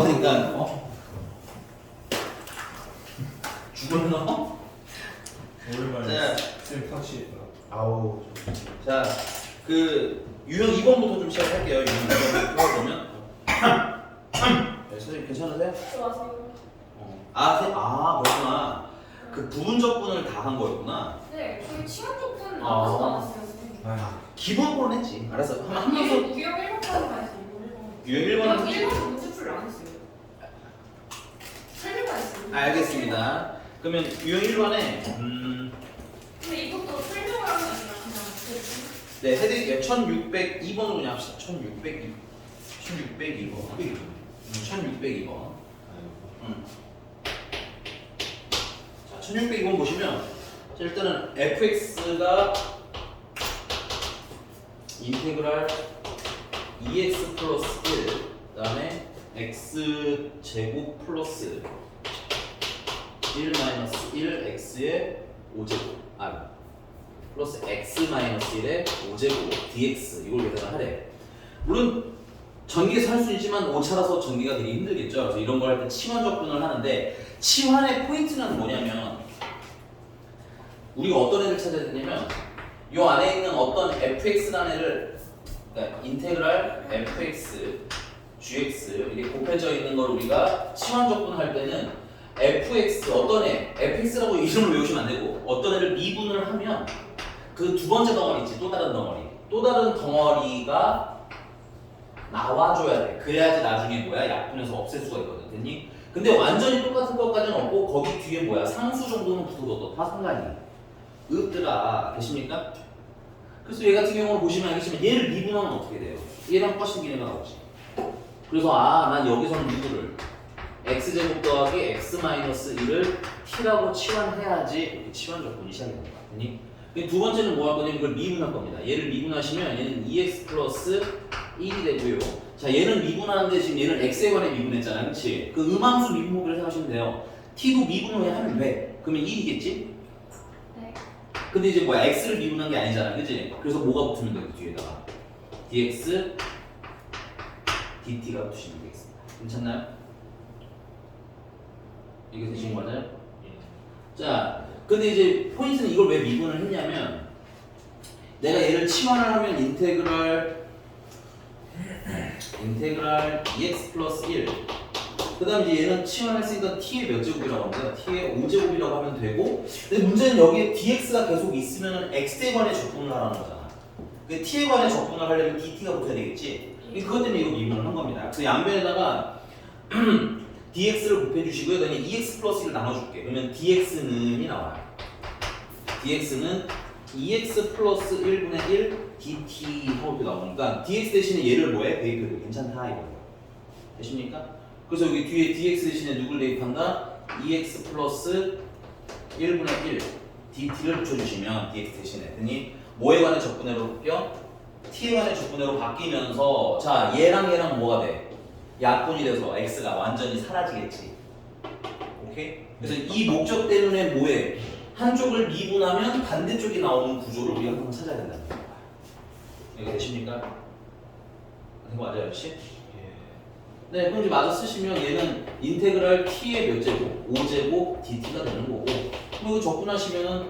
그러니까 죽었나? 오랜만에 자, 쌤 터치. 아우 자, 그 유형 2번부터 좀 시작할게요. 유형 2번 보면 네, 선생님 괜찮으세요? 좋아하세요? 그렇구나. 그 부분적분을 다 한 거였구나. 네, 저희 치환적분 안 아. 하지도 않았어요. 선생님. 기본으로는 했지. 알았어. 한 번도 유형 1번까지 다 했어요. 유형 1번은 유형 1번 문제풀을 안 했어요. 설명만 했어요. 알겠습니다. 그러면 유형 1번에 근데 이것도 설명을 하는 게 아니라 그냥 네, 해드릴게요. 1602번으로 그냥 합시다. 1602번. 1602번. 자, 1602번 보시면 자, 일단은 fx가 인테그랄 2x 플러스 1 그다음에 x 제곱 플러스 1 마이너스 1 x의 5제곱 플러스 x 마이너스 1의 5제곱 dx 이걸 계산을 하래. 물론 전기에서 할 수 있지만 오차라서 전기가 되게 힘들겠죠. 그래서 이런 걸 할 때 치환 적분을 하는데 치환의 포인트는 뭐냐면 우리가 어떤 애를 찾아야 되냐면 이 안에 있는 어떤 fx라는 애를 그러니까 인테그랄 fx gx 이렇게 곱해져 있는 걸 우리가 치환 적분할 때는 fx 어떤 애 fx라고 이름을 외우시면 안 되고 어떤 애를 미분을 하면 그 두 번째 덩어리 있지 또 다른 덩어리가 나와줘야 돼. 그래야지 나중에 뭐야 약분해서 없앨 수가 있거든. 됐니? 근데 완전히 똑같은 것까지는 없고 거기 뒤에 뭐야 상수 정도는 붙어도 다 상관이 없더라. 되십니까? 그래서 얘 같은 경우는 보시면 알겠지만 얘를 미분하면 어떻게 돼요? 얘랑 꿔신기네가 나오지. 그래서 난 여기서는 누구를 x제곱 더하기 x 마이너스 1을 t라고 치환해야지 이렇게 치환 적분이 시작이 됩니다. 됐니? 두 번째는 뭐 할 거냐면 이걸 미분할 겁니다. 얘를 미분하시면 얘는 2x 플러스 1이 되고요. 자, 얘는 미분하는데 지금 얘는 x에 관해 미분했잖아. 그치? 그 음함수 미분법을 생각하시면 돼요. t도 미분을 하면 왜? 그러면 1이겠지? 네. 근데 이제 뭐야? x를 미분한 게 아니잖아. 그치? 그래서 뭐가 붙으면 돼? 그 뒤에다가 dx, dt가 붙이면 되겠습니다. 괜찮나요? 이게 되신 거 맞아요? 자, 근데 이제 포인트는 이걸 왜 미분을 했냐면 내가 얘를 치환을 하면 인테그랄 2x 플러스 1 그 다음 이제 얘는 치환했으니까 t의 몇 제곱이라고 합니다. t의 5제곱이라고 하면 되고 근데 문제는 여기에 dx가 계속 있으면 x에 관해 적분을 하라는 거잖아. 그 t에 관해 적분을 하려면 dt가 붙어야 되겠지. 그것 때문에 이거 미분을 한 겁니다. 그래서 양변에다가 dx를 곱해주시고요. 그다음에 2x 플러스 1을 나눠줄게. 그러면 dx는이 나와요. dx는 2x 플러스 1분의 1 dt 하고 이렇게 나오니까 dx 대신에 얘를 뭐해? 대입해도 괜찮다 이거예요. 되십니까? 그래서 여기 뒤에 dx 대신에 누굴 대입한다? 2x 플러스 1분의 1 dt를 붙여주시면 dx 대신에 됐니? 뭐에 관해 적분해로 바뀌어? t에 관해 적분해로 바뀌면서 자 얘랑 뭐가 돼? 약분이 돼서 x가 완전히 사라지겠지. 오케이? 그래서 이 목적 때문에 뭐해? 한쪽을 미분하면 반대쪽이 나오는 구조를 우리가 한번 찾아야 된다는 거야. 이게 되십니까? 이거 맞아요, 역시? 네, 그럼 이제 맞아 쓰시면 얘는 인테그랄 t의 몇 제곱? 5제곱 dt가 되는 거고 그리고 적분하시면은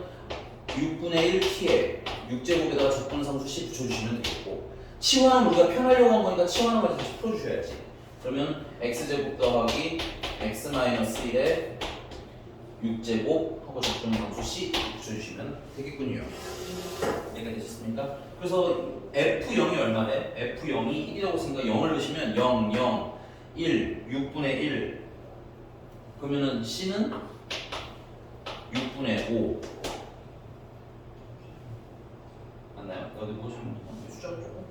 6분의 1 t에 6제곱에다가 적분상수 10 붙여주시면 되겠고 치환은 우리가 편하려고 한 거니까 치환은 가지고 다시 풀어주셔야지. 그러면 x제곱 더하기 x 마이너스 1에 6제곱 하고 적분상수 c 붙여주시면 되겠군요. 이해가 되셨습니까? 그래서 f0이 얼마래? f0이 1이라고 생각 0을 넣으시면 0, 0, 1, 6분의 1 그러면은 c는 6분의 5 맞나요? 어디 보시면 숫자가 조금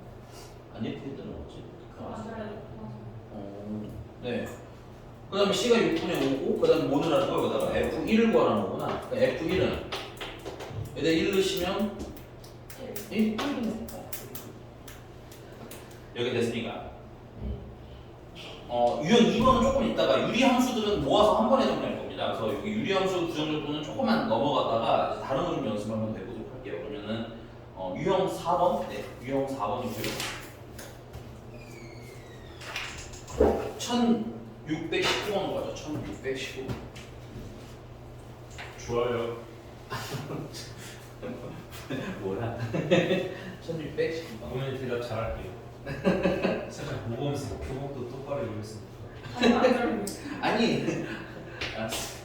안 예쁘게 뜨는 거지? 맞아요. 네. 그 다음에 C가 6분의 5고, 그 다음에 뭐 넣으라는 거야? 여기다가 F1을 구하라는 거구나. 그러니까 F1은 여기다 1 넣으시면 1? 여기 됐으니까. 유형 2번은 조금 있다가 유리함수들은 모아서 한 번에 정리할 겁니다. 그래서 여기 유리함수 부정적분은 조금만 넘어갔다가 이제 다른 거 좀 연습 한번 해보도록 할게요. 그러면은 유형 4번? 네, 유형 4번이고요. 619원 거죠. 1619. 좋아요. 뭐야? 1619원. 오늘 대답 잘할게요. 살짝 모범생 교복도 똑바로 입었으니까. 아니 안 그러면 아니 알았어.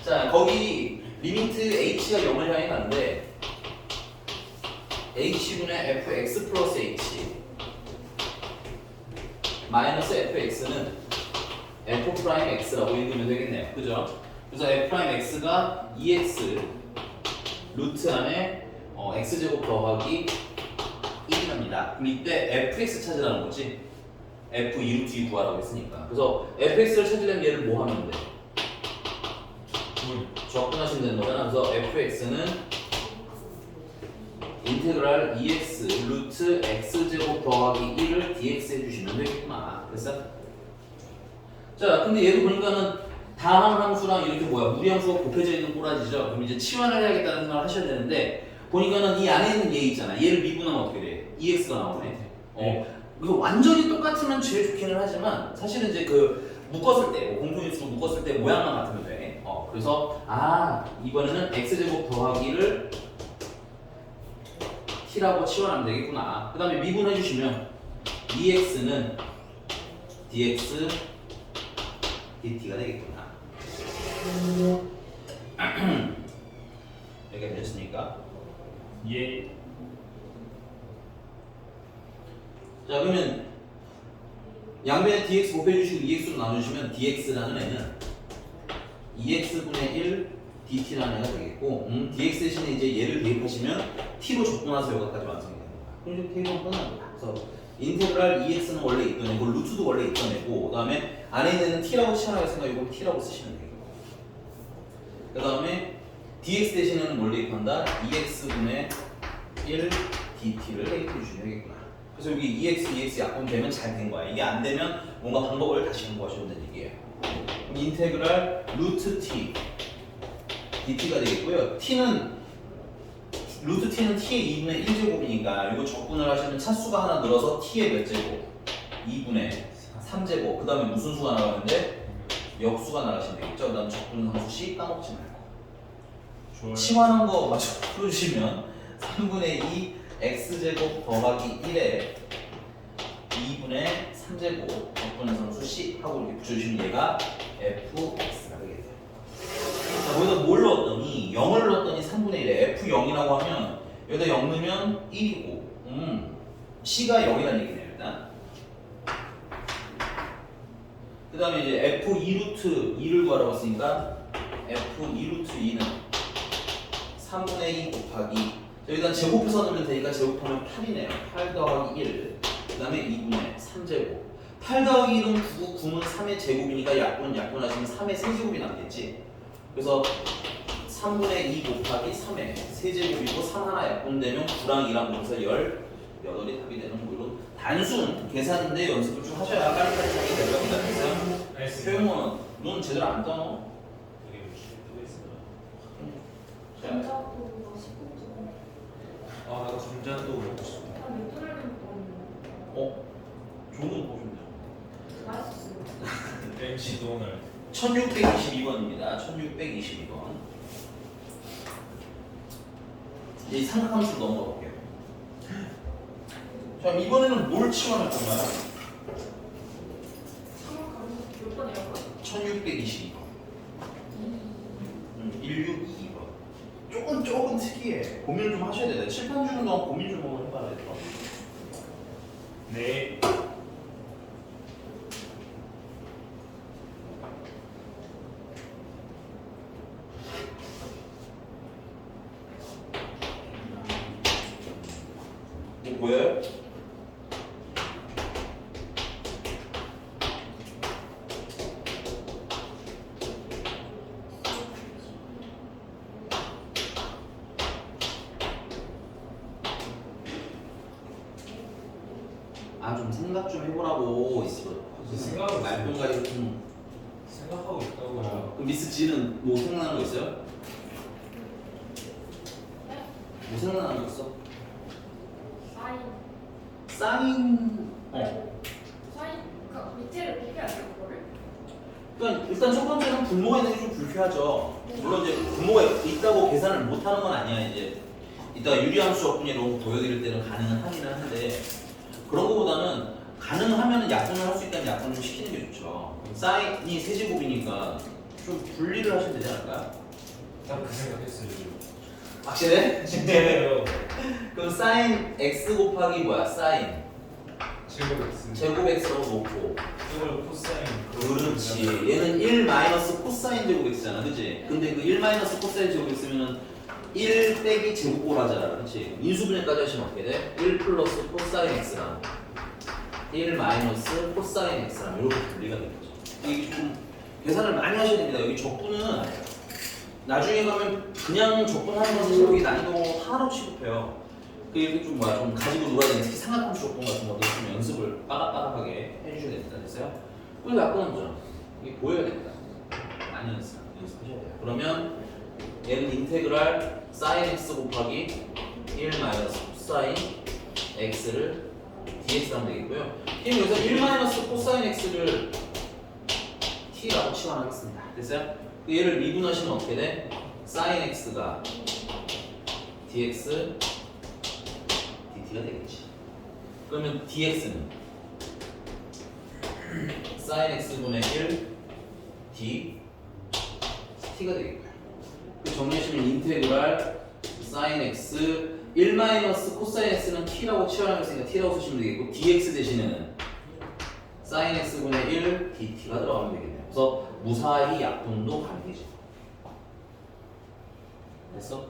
자 거기 리미트 h가 0을 향해 가는데 h분의 fx 플러스 h 마이너스 fx는 f 프라임 x라고 읽으면 되겠네요. 그죠? 그래서 f 프라임 x가 2x 루트 안에 x제곱 더하기 1이랍니다. 그럼 이때 fx 찾으라는 거지. f 2루트 2 구하라고 했으니까. 그래서 fx를 찾으려면 얘를 뭐 하면 돼? 적분하시면 되는 거잖아. 그래서 fx는 인테그랄 2x 루트 x제곱 더하기 1을 dx 해주시면 되겠구나. 됐어? 자, 근데 얘도 보니까는 다항 함수랑 이렇게 무리함수가 곱해져 있는 꼬라지죠. 그럼 이제 치환을 해야겠다는 생각을 하셔야 되는데 보니까는 이 안에 있는 얘 있잖아. 얘를 미분하면 어떻게 돼? 2x가 나오네. 이거 완전히 똑같으면 제일 좋기는 하지만 사실은 이제 그 묶었을 때 공통인수로 묶었을 때 모양만 같으면 돼. 그래서 이번에는 x제곱 더하기를 t라고 치환하면 되겠구나. 그 다음에 미분해 주시면 2x는 dx dt가 되겠구나. 여기가 되셨습니까? 예. 자 그러면 양변에 dx 곱해주시고 2x로 나눠주시면 dx라는 애는 2x분의 1 dt라는 애가 되겠고 dx 대신에 이제 얘를 대입하시면 t로 적분해서 여기까지 완성이 되는 거야. 그럼 이제 대입은 끝난 거야. 그래서 인테그랄 2x는 원래 있던 애고 루트도 원래 있던 애고 그 다음에 안에 있는 애는 t라고 치환하겠으니까 이걸 t라고 쓰시면 되겠고 그 다음에 dx 대신에는 뭘 대입한다? 2x분의 1 dt를 대입해 주시면 되겠구나. 그래서 여기 2x 약분되면 잘 된 거야. 이게 안 되면 뭔가 방법을 다시 공부하시면 되는 얘기예요. 그럼 인테그랄 루트 t dt가 되겠고요. 루트 t는 t의 2분의 1제곱이니까 이거 적분을 하시면 차수가 하나 늘어서 t의 몇 제곱? 2분의 3제곱. 그 다음에 무슨 수가 나가는데? 역수가 나가시면 되겠죠. 그 다음 적분상수 C 까먹지 말고. 좋아요. 치환한 거 마저 풀어주시면 3분의 2 x제곱 더하기 1에 2분의 3제곱 적분의 상수 C 하고 이렇게 붙여주시면 얘가 fx가 되겠네요. 자, 거기다 뭘 넣었더니 0을 넣었더니 3분의 1에 f0이라고 하면 여기다 0 넣으면 1이고 C가 0이라는 얘기네요. 일단 그 다음에 이제 f2루트 2를 구하라고 했으니까 f2루트 2는 3분의 2 곱하기 일단 제곱해서 넣으면 되니까 제곱하면 8이네요. 8 더하기 1. 그 다음에 2분의 3제곱. 8 더하기 1은 9, 9는 3의 제곱이니까 약분하시면 3의 세제곱이 남겠지. 그래서 3분의 2 곱하기 3의 세제곱이고 3 하나 약분되면 9랑 2랑 곱해서 18이 답이 되는 거. 이런 단순 계산인데 연습을 좀 하셔야 빨리빨리 답이 될 겁니다. 그래서 알겠습니다. 효용은 눈 제대로 안 떠. 여기 또 있습니다. 감자도 맛있고 아, 나도 감자도 먹고 싶어. 한 맥도날드 먹었는데 좋은 거 보셨네요. 맛있었어요. MC 도널드. 1622번입니다. 1622번. 이제 삼각함수 넘어가 볼게요. 자, 이번에는 뭘 치환할 건가요? 삼각함수 몇 번이라고? 1622번. 1622번. 조금 특이해. 고민을 좀 하셔야 돼요. 칠판 주는 동안 고민 좀 한번 해봐야 될 것 같아요. 네. 이거 보여요? 좀 생각 좀 해보라고 있어. 생각을 말동가리 좀. 생각하고 있다고요. 그럼 미스 G는 뭐 생각나는 거 있어요? 뭐 생각나는 거 있어? 사인. 사인. 사인. 그러니까 밑에를 곱해야 돼요, 그거를? 그러니까 일단 첫 번째는 분모가 있는 게 좀 불쾌하죠. 물론 이제 분모가 있다고 계산을 못 하는 건 아니야. 이제 이따가 유리함수 적분이 이런 거 보여드릴 때는 가능은 하기는 한데 그런 거보다는 가능하면 약분을 할 수 있다면 약분을 좀 시키는 게 좋죠. 사인이 세제곱이니까 좀 분리를 하시면 되지 않을까요? 딱 그 생각했어요. 확실해? 진짜예요. 그럼 사인 x 곱하기 뭐야? 사인 제곱 X. 제곱 x라고 놓고 이걸 코사인. 그렇지. 얘는 1 마이너스 코사인 제곱 x잖아, 그렇지? 근데 그 1 마이너스 코사인 제곱 x면은 1 빼기 제곱꼴 하잖아, 그렇지? 인수분해까지 하시면 어떻게 돼? 1 플러스 코사인 x랑 1 마이너스 코사인 x랑 이렇게 분리가 되겠죠. 이게 좀 계산을 많이 하셔야 됩니다. 여기 적분은 나중에 가면 그냥 적분하는 것은 여기 난이도 하나로 취급해요. 그 이렇게 좀 뭐야 좀 가지고 놀아야 되는 특히 삼각함수 적분 같은 것도 좀 연습을 빠닥빠닥하게 해주셔야 됩니다. 됐어요? 그리고 약분은 뭐죠? 이게 보여야 됩니다. 많이 연습하셔야 돼요. 그러면 얘는 인테그랄 사인 x 곱하기 1 마이너스 코사인 x를 dx 하면 되겠고요. 그럼 여기서 1 마이너스 코사인 x를 t라고 치환하겠습니다. 됐어요? 얘를 미분하시면 어떻게 돼? 사인 x가 dx dt가 되겠지. 그러면 dx는 사인 x분의 1 d t가 되겠고요. 정리하시면 인테그랄 사인 x 1 마이너스 코사인 x는 t라고 치환하겠으니까 t라고 쓰시면 되겠고 dx 대신에는 사인 x분의 1 dt가 들어가면 되겠네요. 그래서 무사히 약분도 가능해져. 됐어?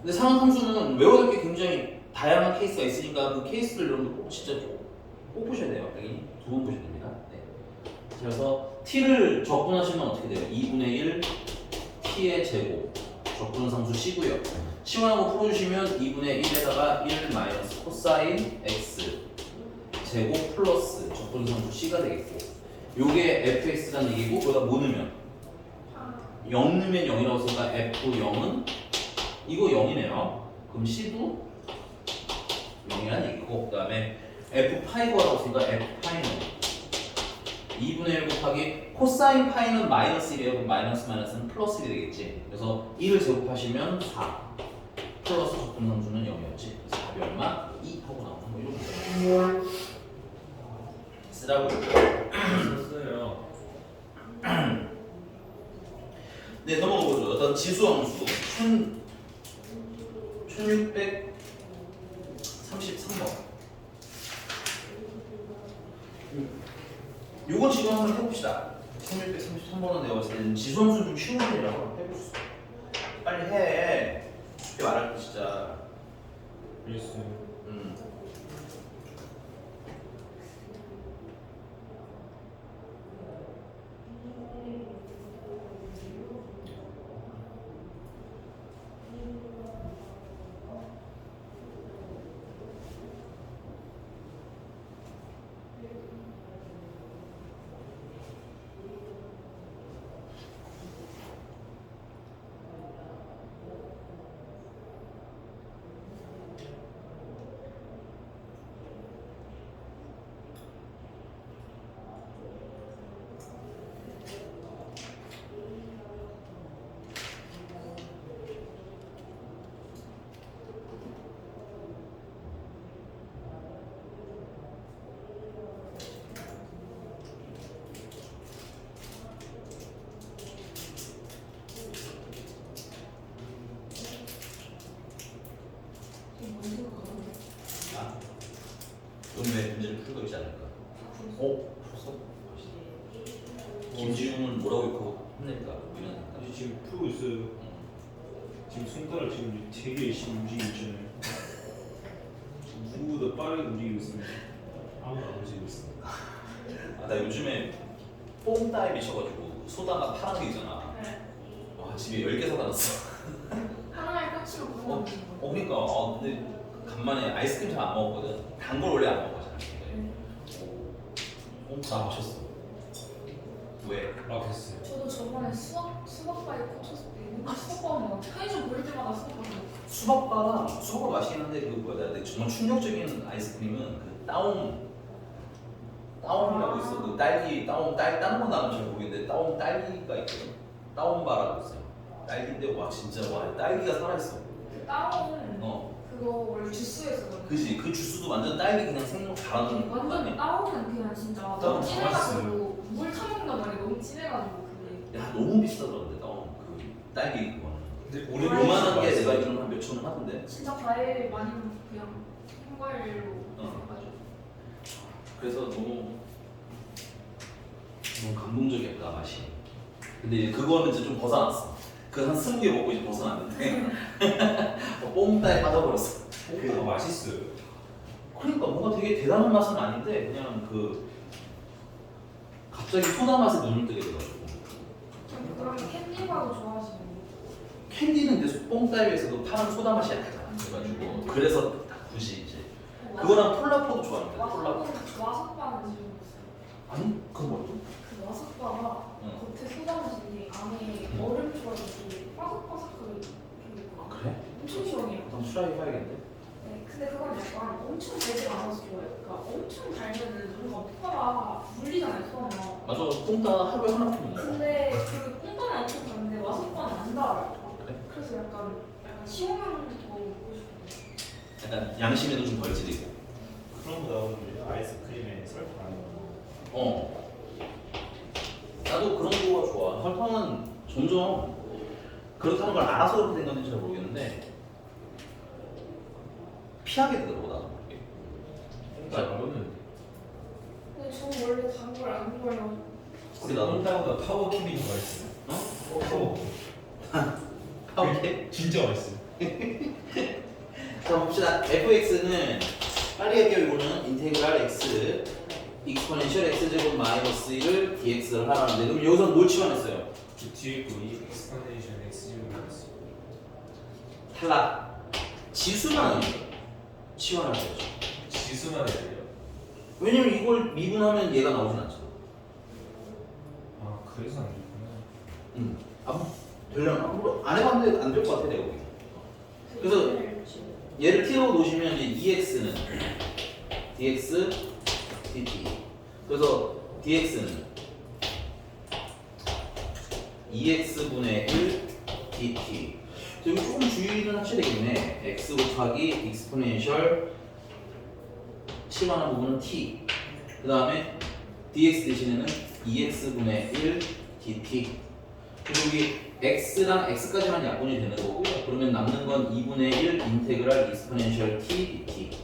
근데 상황함수는 외워둘 게 굉장히 다양한 케이스가 있으니까 그 케이스를 여러분 꼭 진짜 꼭 보셔야 돼요. 여기 2번 보셔야 됩니다. 네. 그래서 t를 적분하시면 어떻게 돼요? 2분의 1 t의 제곱 적분 상수 c고요. 치환하고 풀어주시면 2분의 1에다가 1 마이너스 코사인 x 제곱 플러스 적분 상수 c가 되겠고 요게 fx라는 얘기고 거기다 뭐 넣으면 0 넣으면 0이라고 쓰니까 f0은 이거 0이네요. 그럼 c도 0이라는 얘기고 그 다음에 f파이거라고 쓰니까 f파이는 2분의 1 곱하기 코사인 파이는 마이너스 1이에요. 그럼 마이너스 마이너스는 플러스 1이 되겠지. 그래서 2를 제곱하시면 4 플러스 적분 상수는 0이었지. 그래서 답이 얼마? 2 하고 나오는 거 이렇게 쓰라고 썼어요. 네, 넘어가 보죠. 어떤 지수함수 1633번. 요거 지금 한번 해봅시다. 1633번은 내가 봤을 때는 지수함수는 좀 쉬운 편이라고 해보시죠. 빨리 해. 쉽게 말할 때 진짜. 알겠어요. 왜 문제를 풀고 있지 않을까? 풀었어? 김지웅은 뭐라고 욕하고 혼낼까? 이런 생각. 이제 지금 풀고 있어요. 지금 손가락 지금 되게 열심히 움직이고 있잖아요. 누구보다 빠르게 움직이고 있습니다. 아무도 안 움직이고 있습니다. 아, 나 요즘에 뽕따에 미쳐가지고 소다가 파란 게 있잖아. 네. 와, 집에 10개 사다 놨어. 하나에 깍지로 묻어놓는 거. 그러니까 근데 간만에 아이스크림 잘 안 먹었거든. 단 걸 원래 안 먹었잖아. 나 마셨어. 왜? 아 됐어요. 저도 저번에 수박바에 꽂혔을 때 맨날 수박바 먹어. 편의점 볼 때마다 수박바 먹어. 수박바 맛있긴 한데 그 뭐야? 근데 정말 충격적인 아이스크림은 그 다운이라고 있어. 그 딸기 다른 건 나는 잘 모르겠는데 다운 딸기가 있거든. 다운바라고 있어요. 딸기인데 와 진짜 와 딸기가 살아있어. 그 다운 그거 원래 주스에서 그런 그지 그 주스도 완전 딸기 그냥 생목 갈아놓은 거 완전 아니야? 다운은 그냥 진짜 다운 너무 진해가지고 물 타먹는단 말이야. 너무 진해가지고 그게. 야 너무 비싸더라는데 다운 그 딸기 그거는. 근데 우리 요만한 게 맛있어. 내가 알기로는 한 몇천 원 하던데. 진짜 과일 많이 그냥 흰과일로 해가지고. 그래서 너무 감동적이었다 맛이. 근데 이제 그거는 이제 좀 벗어났어. 그 한 20개 먹고 이제 벗어났는데 뽕따에 빠져버렸어. 그거 맛있어요. 그러니까 뭔가 되게 대단한 맛은 아닌데 그냥 그 갑자기 소다 맛에 눈을 뜨게 돼가지고. 그럼 캔디바도 좋아하시는 거? 캔디는 근데 뽕따위에서도 파는 소다 맛이 약하잖아. 그래가지고 그래서 굳이 이제 그거랑 폴라포도 좋아합니다. 폴라포. 와사바는 지금 있어요. 아니 그건 뭐죠? 그 와사바가 응. 겉에 소다 맛인데 안에 얼음처럼 이렇게 바삭바삭하게 이렇게 아 그래? 엄청 시원해요. 한번 트라이 해야겠는데? 네, 근데 그건 약간 엄청 달지 않아서 좋아요. 그러니까 엄청 달면은 뭔가 코가 물리잖아요, 소화가. 맞아 뽕따 하루에 하나 먹는 거. 근데 그 뽕따는 엄청 달는데 와사바는 안 달아요. 그래? 그래서 약간 시원한 거 먹고 싶어요. 약간 양심에도 좀 덜지리고. 그런 거 나오는 아이스크림에 설탕 안 넣어. 나도 그런 거가 좋아. 설탕은 점점 그렇다는 걸 알아서 그렇게 된 건지 잘 모르겠는데 피하게 되더라고 나도 모르게. 잘 모르는. 근데 저는 원래 단 걸 안 좋아해요. 우리 나도 홈타운보다 파워캡이 더 맛있어요. 파워. 파워캡? 진짜 맛있어요. 자 봅시다. fx는 빨리 할게요. 이거는 인테그랄 x 익스포넨셜 x제곱 마이너스 1을 dx를 하라는데 그럼 여기서 뭘 치환했어요? 그 뒤에 거이 익스파네이션 x제곱이었어. 탈락. 지수만 치환할 거죠. 지수만 해야 돼요. 왜냐면 이걸 미분하면 얘가 나오진 않죠. 아 그래서 안 좋구나. 되려나? 안 해봤는데 안 될 것 같아 내가 보기. 그래서 얘를 t로 놓으시면 이제 2x는 dx dt. 그래서 dx는 2x분의 1 dt. 여기 조금 주의를 하셔야 되겠네. x 곱하기 익스포넨셜 치환한 부분은 t. 그 다음에 dx 대신에는 2x분의 1 dt. 그리고 여기 x랑 x까지만 약분이 되는 거고 그러면 남는 건 2분의 1 인테그랄 익스포넨셜 t dt.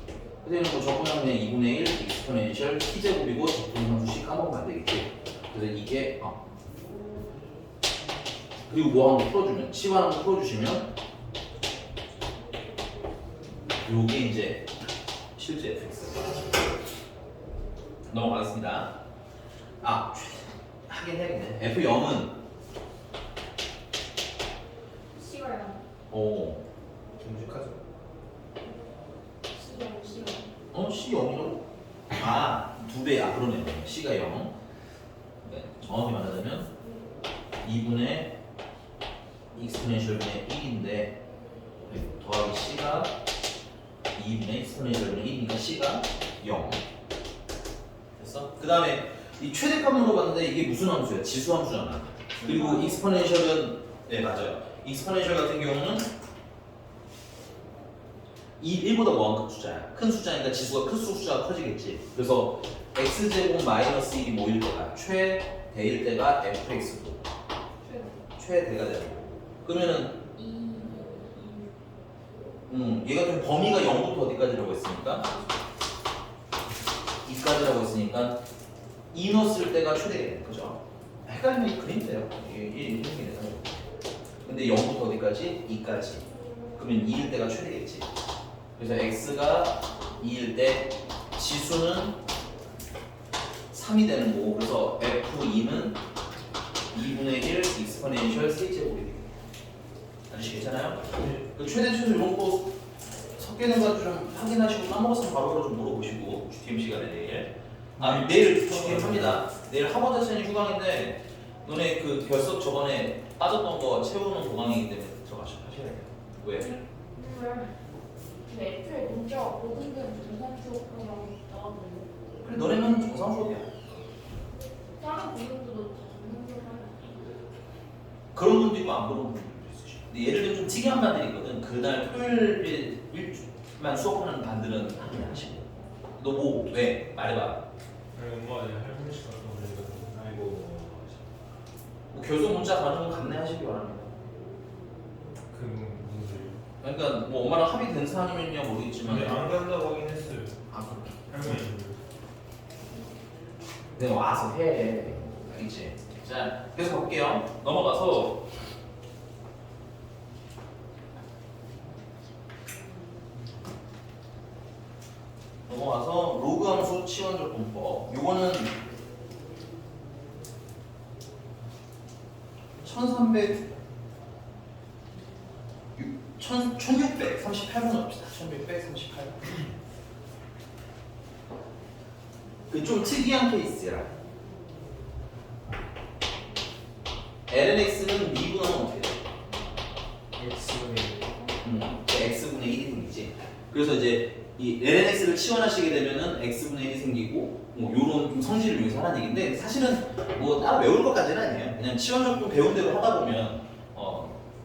그래서 뭐 적분하면 그냥 2분의 1 익스포넨셜 t제곱이고 적분함수씩 까먹으면 안 되겠지. 그래서 이게 그리고 뭐 한번 풀어주면 치환 한번 풀어주시면 요게 이제 실제 fx 넘어가겠습니다. 하긴 해야겠네. f0은 시가요. 정직하죠. C0이라고? 2배야. 그러네요. C가 0. 네, 정확히 말하자면 2분의 익스포넨셜분의 1인데 더하기 C가 2분의 익스포넨셜분의 1이니까 C가 0. 됐어? 그 다음에 이 최대값 물어봤는데 이게 무슨 함수야? 지수 함수잖아. 그리고 익스포넨셜은 네 맞아요. 익스포넨셜 같은 경우는 1보다 뭐한 큰 숫자야. 큰 숫자니까 지수가 클수록 숫자가 커지겠지. 그래서 x제곱 마이너스 1이 뭐일 때가 최대일 때가 fx고 최대가 되는 거고. 그러면은 얘가 좀 범위가 0부터 어디까지라고 했으니까 2까지라고 했으니까 2 넣었을 때가 최대가 되는 거죠. 헷갈리면 그림 돼요. 이게 이렇게 되는 거고. 근데 0부터 어디까지? 2까지. 그러면 2일 때가 최대겠지. 그래서 x가 2일 때 지수는 3이 되는 거고 그래서 f2는 2분의 1 익스포넨셜 세제곱이 됩니다. 아시겠잖아요? 그 최대 최소 이런 거 섞이는 거 좀 확인하시고 까먹었으면 바로 좀 물어보시고 GTM 시간에 내일 GTM 합니다. 내일 학원 자체는 휴강인데 너네 그 결석 저번에 빠졌던 거 채우는 도강이기 때문에 들어가셔 하셔야 돼요. 왜? 근데 애초에 문제가 모든 게 분산 수업이라고 나왔는데. 그래 너네는 정상 수업이야. 다른 분들도 다 정상적으로 하는 그런 분도 있고 안 그런 분도 있으시. 근데 예를 들면 좀 특이한 반들이 있거든. 그날 토요일 일주만 수업하는 반들은 하긴 하시고. 너 뭐 왜? 말해봐. 아니 엄마가 이제 할머니씩 갔다 오니까 아이고 뭐 결석 문자 가는 거 감내하시기 바랍니다. 그 무슨 소리야? 그러니까 뭐 엄마랑 합의된 사안이면야 모르겠지만. 근데 안 간다고 하긴 했어요. 아 그렇게. 할머니. 내가 와서 해. 알겠지? 자, 계속 볼게요. 넘어가서 로그 함수 치환적 분법. 요거는 1638번 합시다. 1638번. 그 좀 특이한 케이스야. lnx는 미분하면 어떻게 돼? x분의 1이분이지. 그래서 이제 이 lnx를 치환하시게 되면은 x분의 1이 생기고 뭐 요런 좀 성질을 위해서 하는 얘기인데 사실은 뭐 따로 외울 것까지는 아니에요. 그냥 치환적분 배운 대로 하다 보면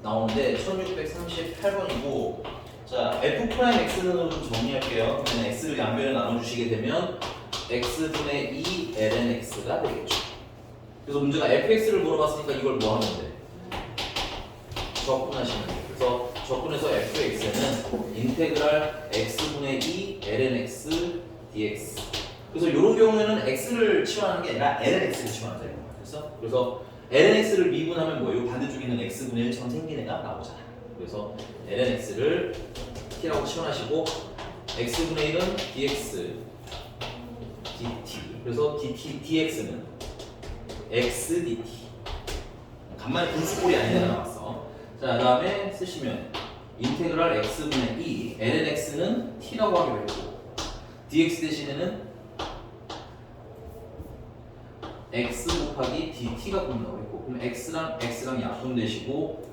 나오는데 1638번이고 자 f'x는 좀 정리할게요. 그러면 x를 양변에 나눠주시게 되면 x분의 2 lnx가 되겠죠. 그래서 문제가 fx를 물어봤으니까 이걸 뭐 하면 돼? 적분하시면 돼요. 그래서 적분해서 fx는 인테그랄 x분의 2 lnx dx. 그래서 이런 경우에는 x를 치환하는 게 아니라 lnx를 치환하는 거예요. 그래서 lnx를 미분하면 뭐예요? 반대쪽에 있는 x분의 1처럼 생긴 애가 나오잖아. 그래서 lnx를 t라고 치환하시고 x분의 1은 dx dt. 그래서 dx는 x dt. 간만에 분수꼴이 아니라 나왔어. 자, 그다음에 쓰시면 인테그랄 x분의 2 lnx는 t라고 하기로 했고 dx 대신에는 x 곱하기 dt가 붙는다고 했고 그럼 x랑 약분되시고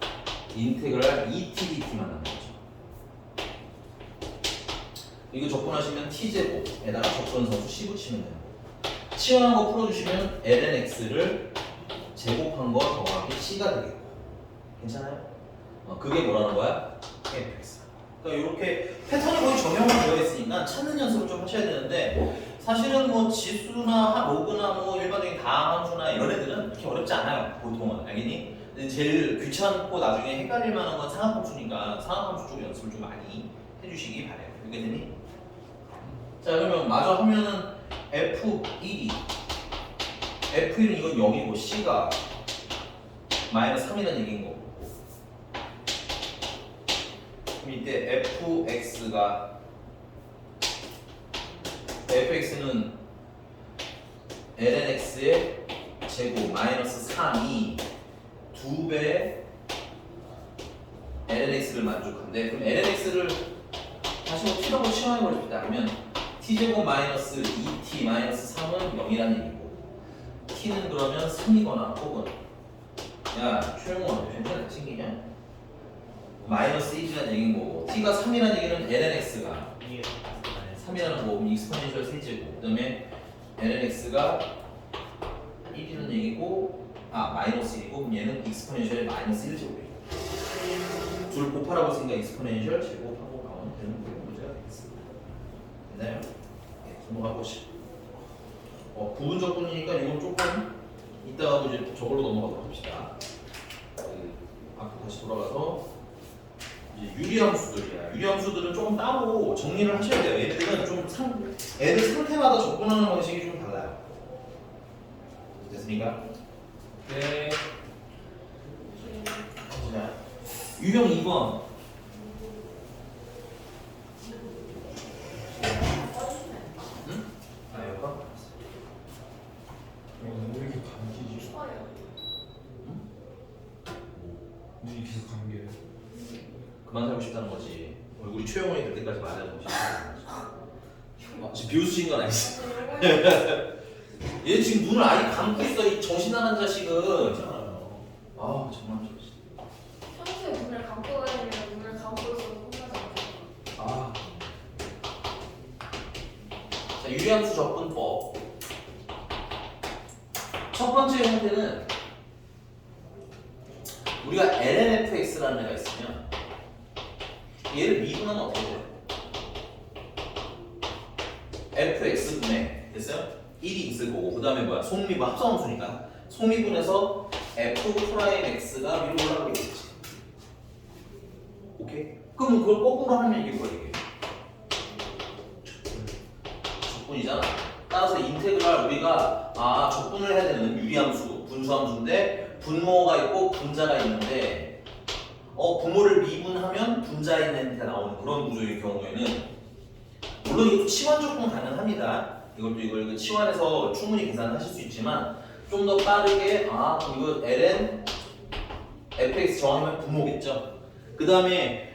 인테그랄 2t dt만 남는 거죠. 이거 적분하시면 t제곱에다가 적분선수 c 붙이면 돼요. 치환한 거 풀어주시면 lnx를 제곱한 거 더하기 c가 되겠고 괜찮아요? 그게 뭐라는 거야? fx. 그러니까 이렇게 패턴이 거의 정형화 되어 있으니까 찾는 연습을 좀 하셔야 되는데 사실은 뭐 지수나 로그나 뭐 일반적인 다함수나 이런 애들은 그렇게 어렵지 않아요. 보통은 알겠니? 근데 제일 귀찮고 나중에 헷갈릴 만한 건 상합함수니까 상합함수 쪽 연습을 좀 많이 해주시기 바래요. 알겠니? 자 그러면 마저 하면은 F1이 F1은 이건 0이고 C가 마이너스 3이라는 얘기인 거고 그럼 이때 fx는 lnx의 제곱 마이너스 3이 2배 lnx를 만족한데 그럼 lnx를 다시 뭐 t라고 치환해버립시다. 그러면 t제곱 마이너스 2t 마이너스 3은 0이라는 얘기고 t는 그러면 3이거나 혹은 야 최영원 괜찮아 챙기냐? 마이너스 1이라는 얘기인 거고 t가 3이라는 얘기는 lnx가 3이라는 거고 익스포넨셜 세제곱 그 다음에 lnx가 1이라는 얘기고 마이너스 1이고 그럼 얘는 익스포넨셜의 마이너스 1제곱이에요. 둘 곱하라고 했으니까 익스포넨셜 제곱하고 나오면 되는 그런 문제가 되겠습니다. 됐나요? 네, 넘어가 보시죠. 부분적분이니까 이건 조금 이따가 이제 저걸로 넘어가도록 합시다. 앞으로 다시 돌아가서 이제 유리함수들이야. 유리함수들은 조금 따로 정리를 하셔야 돼요. 얘들은 좀 애들 상태마다 접근하는 방식이 좀 달라요. 됐습니까? 네. 자, 유형 2번. 응? 여기가? 왜 이렇게 감기지? 좋아요. 눈이 계속 감겨요. 그만 살고 싶다는 거지. 우리 최영원이 될 때까지 맞아주고 싶다는 거지. 지금 비웃으신 건 아니지? 얘 지금 눈을 아예 감고 있어. 이 정신 나간 자식은. 괜찮아요. 아 정말. 평소에 눈을 감고 다니면 눈을 감고 있어서 혼자서 자 유리함수 접근법. 첫 번째 형태는 우리가 lnfx라는 애가 있으면 얘를 미분하면 어떻게 돼요? fx분의 됐어요? 1이 있을 거고 그 다음에 뭐야? 속미분 합성함수니까 속미분에서 f'x가 위로 올라가게 되겠지. 오케이? 그럼 그걸 거꾸로 하면 이게 뭐야 이게? 적분이잖아. 따라서 인테그랄 우리가 적분을 해야 되는 유리함수, 분수함수인데 분모가 있고 분자가 있는데 분모를 미분하면 분자 있는 데 나오는 그런 구조의 경우에는 물론 이것도 치환 적분 가능합니다. 이걸 치환해서 충분히 계산하실 수 있지만 좀 더 빠르게 이거 ln fx 정하면 분모겠죠. 그 다음에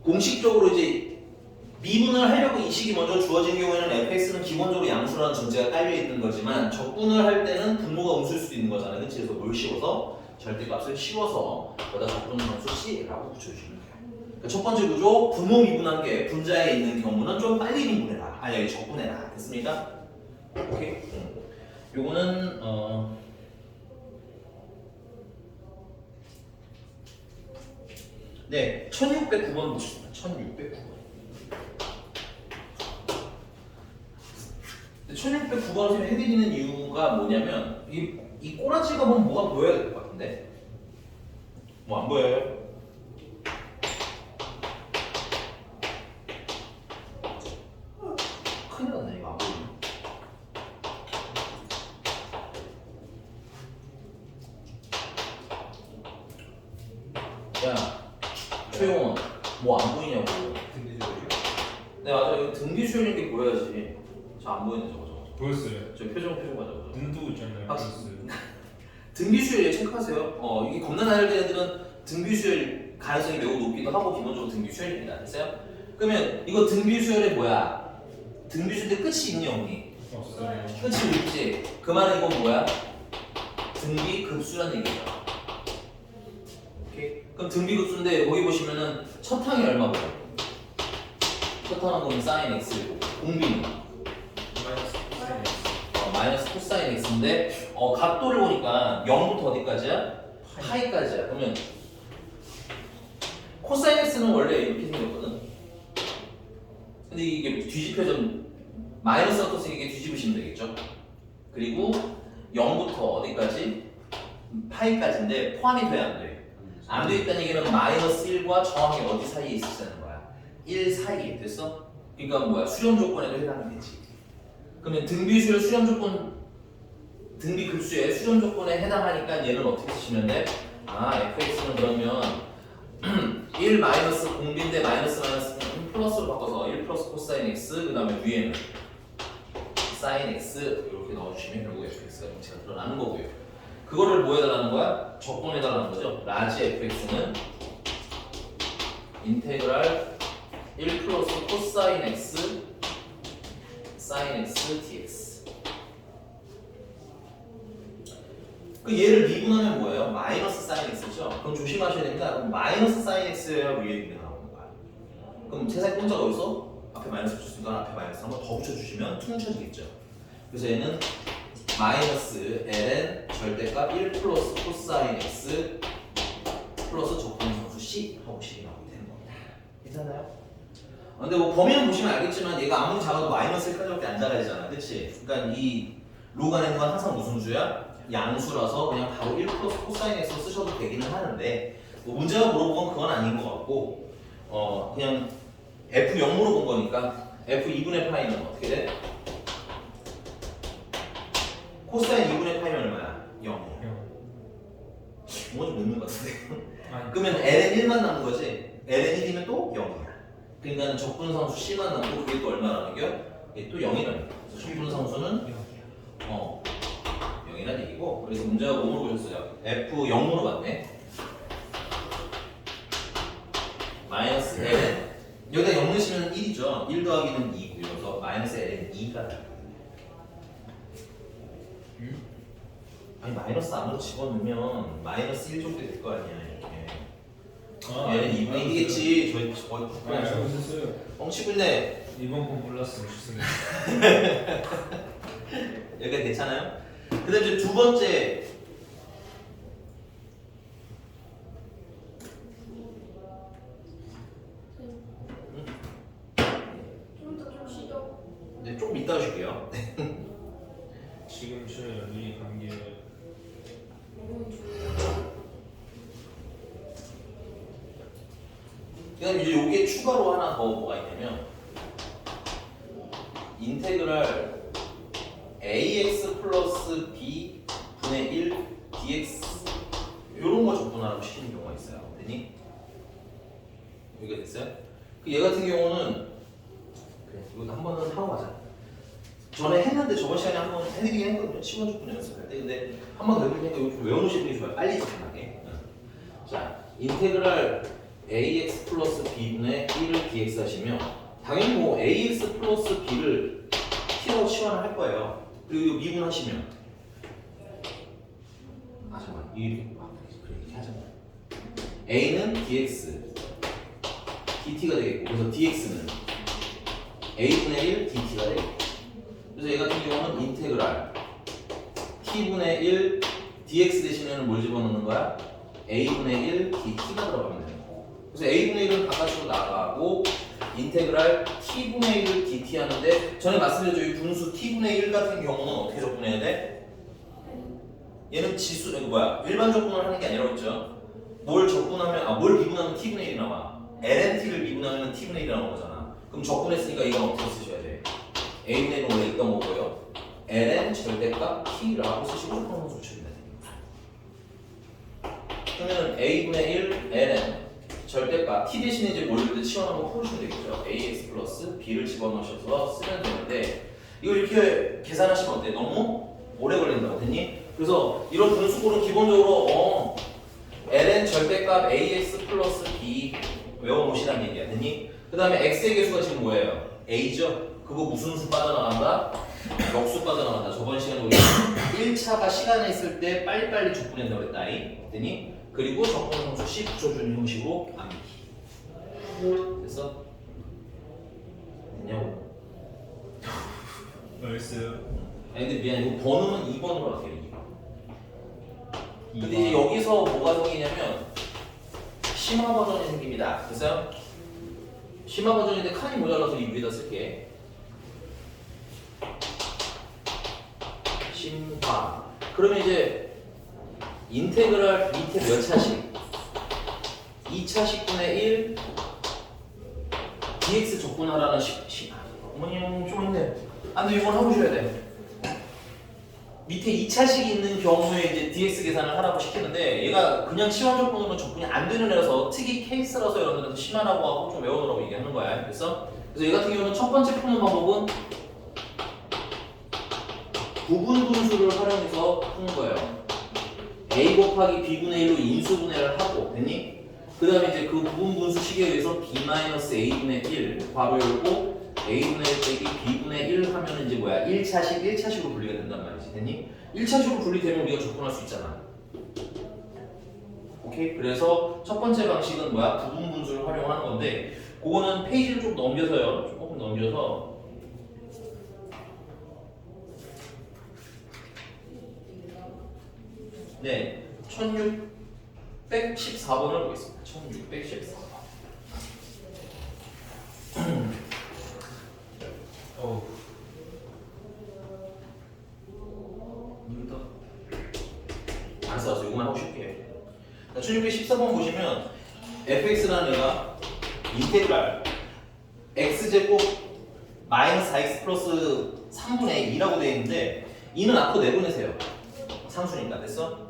공식적으로 이제 미분을 하려고 이 식이 먼저 주어진 경우에는 fx는 기본적으로 양수라는 전제가 깔려 있는 거지만 적분을 할 때는 분모가 음수일 수도 있는 거잖아요. 그치? 그래서 뭘 씌워서 절대값을 씌워서 거기다 적분 함수 c라고 붙여주시면 돼요. 그러니까 첫 번째 구조 분모 미분한 게 분자에 있는 경우는 좀 빨리 미분해라. 여기 적분해라. 됐습니까? 오케이. 요거는 네 1609번 보겠습니다. 1609번. 1609번을 해드리는 이유가 뭐냐면 이 꼬라지가 보면 뭐가 보여야 될 것 같은데 뭐 안 보여요? 큰일 났네 이거 안 보이네. 야 최용원 뭐 안 보이냐고. 등기조율이요? 네 맞아. 등비 수열인 게 보여야지. 저 안 보이네 저거. 보였어요. 저 표정 맞아. 눈도 있잖아요. 보였어요. 등비 수열 체크하세요. 이게 겁나 나열 된 애들은 등비 수열 가능성이 매우 높기도 하고 기본적으로 등비 수열입니다. 됐어요? 그러면 이거 등비 수열이 뭐야? 등비 수열인데 끝이 있니 없니? 없어요. 끝이 있지. 그 말은 이건 뭐야? 등비 급수란 얘기죠. 오케이? 그럼 등비 급수인데 거기 보시면은 첫 항이 얼마 보여? 첫 항은 그럼 사인 x고 공비는 마이너스 코사인 x인데 각도를 보니까 0부터 어디까지야? 파이까지야. 그러면 코사인 x는 원래 이렇게 생겼거든. 근데 이게 뒤집혀져 마이너스 같아서 이게 뒤집으시면 되겠죠. 그리고 0부터 어디까지? 파이까지인데 포함이 돼야 안 돼. 안 돼 있다는 얘기는 마이너스 1과 정확히 어디 사이에 있으라는 거야? 1 사이에. 됐어? 그러니까 뭐야? 수렴 조건에도 해당이 되지. 그러면 등비 수열 수렴 조건, 등비 급수의 수렴 조건에 해당하니까 얘는 어떻게 쓰시면 돼? fx는 그러면 1 마이너스 공비인데 마이너스 플러스로 바꿔서 1 플러스 코사인 x 그 다음에 위에는 사인 x 이렇게 넣어주시면 결국 fx가 정체가 드러나는 거고요. 그거를 뭐 해달라는 거야? 적분해달라는 거죠. 라지 fx는 인테그랄 1 플러스 코사인 x 사인 x dx. 그 얘를 미분하면 뭐예요? 마이너스 사인 x죠? 그럼 조심하셔야 됩니다. 그럼 마이너스 사인 x여야 위에 있는 게 나오는 거야. 그럼 세상 공자가 여기서 앞에 마이너스 붙였으니까 앞에 마이너스 한번 더 붙여주시면 퉁 쳐지겠죠. 그래서 얘는 마이너스 ln 절대값 1 플러스 코사인 x 플러스 적분함수 c 하고 식이 나오게 되는 겁니다. 괜찮나요? 근데 뭐 범위는 보시면 알겠지만 얘가 아무리 작아도 마이너스 1까지밖에 안 작아지잖아. 그치? 그러니까 이 로그 안에 있는 건 항상 무슨 수야? 양수라서 그냥 바로 1 플러스 코사인 x 쓰셔도 되기는 하는데 뭐 문제가 물어본 그건 아닌 것 같고 그냥 f0 물어본 거니까 f2분의 파이는 어떻게 돼? 코사인 2분의 파이면 얼마야? 0이야. 뭐가 좀 늦는 것 같은데. 그러면 ln 1만 남은 거지? ln 1이면 또 0이야. 그러니까 적분상수 C만 남고 그게 또 얼마라는 겨? 이게 또 0이라는 거야. 그래서 적분상수는 0이라는 얘기고. 그래서 문제가 뭐 물어보셨어요? F0 물어봤네. 마이너스 ln 여기다 0 넣으시면 1이죠. 1 더하기는 2고 그래서 마이너스 ln 2가 아니 마이너스 안으로 집어넣으면 마이너스 1 정도 될 거 아니야 이렇게. 얘는 2분의 1이겠지. 저희 그냥 잘못했어요. 뻥치길래 이번 건 몰랐어. 죄송해요. 여기가 괜찮아요? 그 다음에 이제 두 번째 좀 이따 좀 쉬죠. 네, 조금 이따 하실게요. 지금 제 연륜이 관계 너무 좋아요. 그다음 이제 여기에 추가로 하나 더 뭐가 있냐면 인테그랄 ax 플러스 b 분의 1 dx 이런 거 적분하라고 시키는 경우가 있어요. 됐니? 여기가 됐어요? 그 얘 같은 경우는 그래 이거 한 번은 하고 가자. 전에 했는데 저번 시간에 한 번 해드리긴 했거든요. 시원 적분 연습할 때. 근데 한 번 더 해드리니까 이거 좀 외워놓으시는 게 좋아요. 빨리 접근하게. 자, 인테그랄 ax 플러스 b분의 1을 dx 하시면 당연히 뭐 ax 플러스 b를 t로 치환을 할 거예요. 그리고 이거 미분하시면 잠깐만 이렇게 하자. a는 dx dt가 되겠고 그래서 dx는 a분의 1 dt가 되겠고 그래서 얘 같은 경우는 인테그랄 t분의 1 dx 대신에는 뭘 집어넣는 거야? a분의 1 dt가 들어가면 되는 거. 그래서 a분의 1은 바깥으로 나가고 인테그랄 t분의 1을 dt 하는데 전에 말씀드렸죠. 이 분수 t분의 1 같은 경우는 어떻게 적분해야 돼? 얘는 지수, 이거 뭐야? 일반 적분을 하는 게 아니라고 했죠. 뭘 적분하면, 뭘 미분하면 t분의 1이 나와. lnt를 미분하면 t분의 1이 나오는 거잖아. 그럼 적분했으니까 이건 어떻게 쓰셔야 돼? a분의 1은 원래 있던 거고요. ln 절대값 t라고 쓰시고 평행수 치면 돼. 그러면 a분의 1 ln 절대값 t 대신에 이제 뭘 치환하고 풀으시면 되겠죠. ax 플러스 b를 집어넣으셔서 쓰면 되는데 이걸 이렇게 계산하시면 어때? 너무 오래 걸린다고 됐니? 그래서 이런 분수꼴은 기본적으로 ln 절대값 ax 플러스 b 외워놓으시라는 얘기야 됐니? 그 다음에 x의 개수가 지금 뭐예요? a죠? 그거 무슨 수 빠져나간다? 역수 빠져나간다. 저번 시간에 우리 1차가 시간에 있을 때 빨리빨리 적분한다고 그랬다. 됐니? 그리고 적분 함수 씩 붙여주는 형식으로 암기. 됐어? 됐냐고? 얼스 아니 근데 미안해. 이거 번호는 2번으로 할게요. 2번. 근데 이제 여기서 뭐가 생기냐면 심화 버전이 생깁니다. 됐어요? 심화 버전인데 칸이 모자라서 이 위에다 쓸게. 심화. 그러면 이제 인테그랄 밑에 몇 차식? 2차식분의 1 dx 적분하라는 어머니 좀 있네. 근데 이건 해보셔야 돼. 밑에 2차식이 있는 경우에 이제 dx 계산을 하라고 시키는데 얘가 그냥 치환 적분으로는 적분이 안 되는 애라서 특이 케이스라서 여러분들한테 심하라고 하고 좀 외워놓으라고 얘기하는 거야. 그래서 얘 같은 경우는 첫 번째 푸는 방법은 부분 분수를 활용해서 푸는 거예요. a 곱하기 b분의 1로 인수분해를 하고 됐니? 그 다음에 이제 그 부분 분수식에 의해서 b-a분의 1 괄호 열고 a분의 1 빼기 b분의 1 하면 이제 뭐야? 1차식으로 분리가 된단 말이지 됐니? 1차식으로 분리되면 우리가 접근할 수 있잖아. 오케이? 그래서 첫 번째 방식은 뭐야? 부분 분수를 활용하는 건데 그거는 페이지를 좀 넘겨서요. 조금 넘겨서 네, 1614번을 보겠습니다. 1614번. 알았어, 이거만 하고 쉴게. 1614번 보시면 fx라는 애가 인테그랄 x제곱 마이너스 4x 플러스 3분의 2라고 되어 있는데 2는 앞으로 내보내세요. 상수니까 됐어?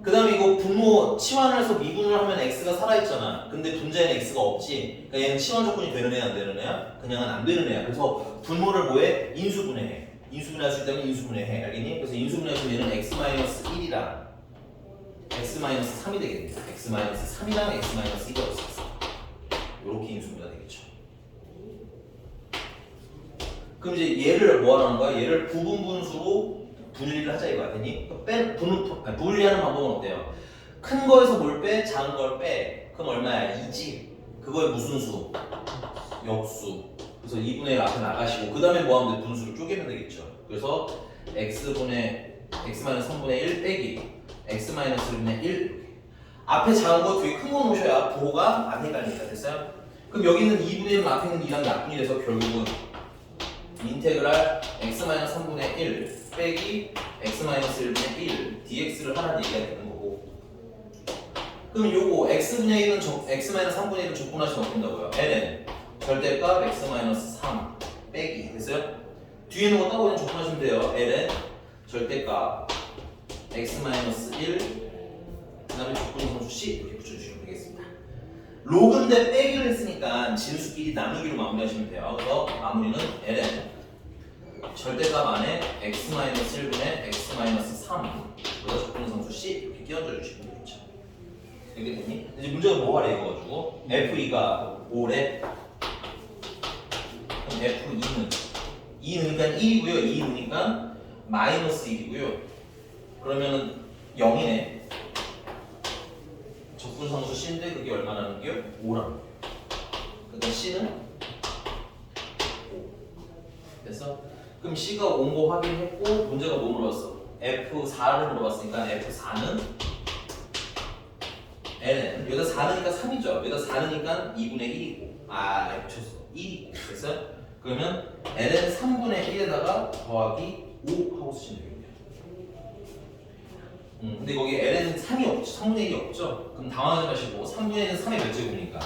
그 다음에 이거 분모 치환을 해서 미분을 하면 x가 살아있잖아. 근데 분자에는 x가 없지. 그러니까 얘는 치환 조건이 되는 애야 안 되는 애야? 그냥은 안 되는 애야. 그래서 분모를 뭐해? 인수분해해. 인수분해할 수 있다면 인수분해해. 알겠니? 그래서 인수분해하시면 얘는 x-1이랑 x-3이 되겠네. x-3이랑 x-2가 없었어. 이렇게 인수분해가 되겠죠. 그럼 이제 얘를 뭐 하라는 거야? 얘를 부분 분수로 분리를 하자 이거야. 되니? 분리하는 방법은 어때요? 큰 거에서 뭘 빼? 작은 걸 빼. 그럼 얼마야? 2지. 그거의 무슨 수? 역수. 그래서 2분의 1 앞에 나가시고 그 다음에 뭐 하면 돼? 분수를 쪼개면 되겠죠. 그래서 x분의 x-3분의 1 빼기 x-1분의 1 앞에 작은 거 뒤에 큰 거 놓으셔야 부호가 안 헷갈리니까 됐어요? 그럼 여기 있는 2분의 1은 앞에 있는 2랑 약분이 돼서 결국은 인테그랄 x-3분의 1 빼기 x-1분의 1 dx를 하라는 얘기가 되는 거고 그럼 요거 x분의 1은 x-3분의 1은 적분하시면 어떻게 된다고요? ln 절대값 x-3 빼기 됐어요? 뒤에 있는 거 따고 그냥 적분하시면 돼요. ln 절대값 x-1 그 다음에 적분성수 c 이렇게 붙여주시면 되겠습니다. 로그인데 빼기를 했으니까 진수끼리 나누기로 마무리하시면 돼요. 그래서 마무리는 ln 절대값 안에 x-1분의 x-3 그래서 적분성수 c 이렇게 끼얹어 주시면 되겠죠. 이렇게 되니? 이제 문제가 뭐가 이거가지고 f2가 5래 그럼 f2는 2니까 1이고요 2 넣으니까 마이너스 1이고요 그러면은 0이네 적분상수 C인데 그게 얼마라는 게요? 5라는 거예요 그러니까 C는 5 됐어? 그럼 C가 5인 거 확인했고 문제가 뭐 물어봤어? F4를 물어봤으니까 F4는 N은 여기다 4넣으니까 3이죠 여기다 4넣으니까 2분의 1이고 아 F쳤어 1이고 됐어요? 그러면 N은 3분의 1에다가 더하기 5 하고 쓰시면 되겠네요 근데 거기 L은 3이 없죠 3분의 1이 없죠? 그럼 당황하지 마시고 3분의 1은 3의 몇 제곱이니까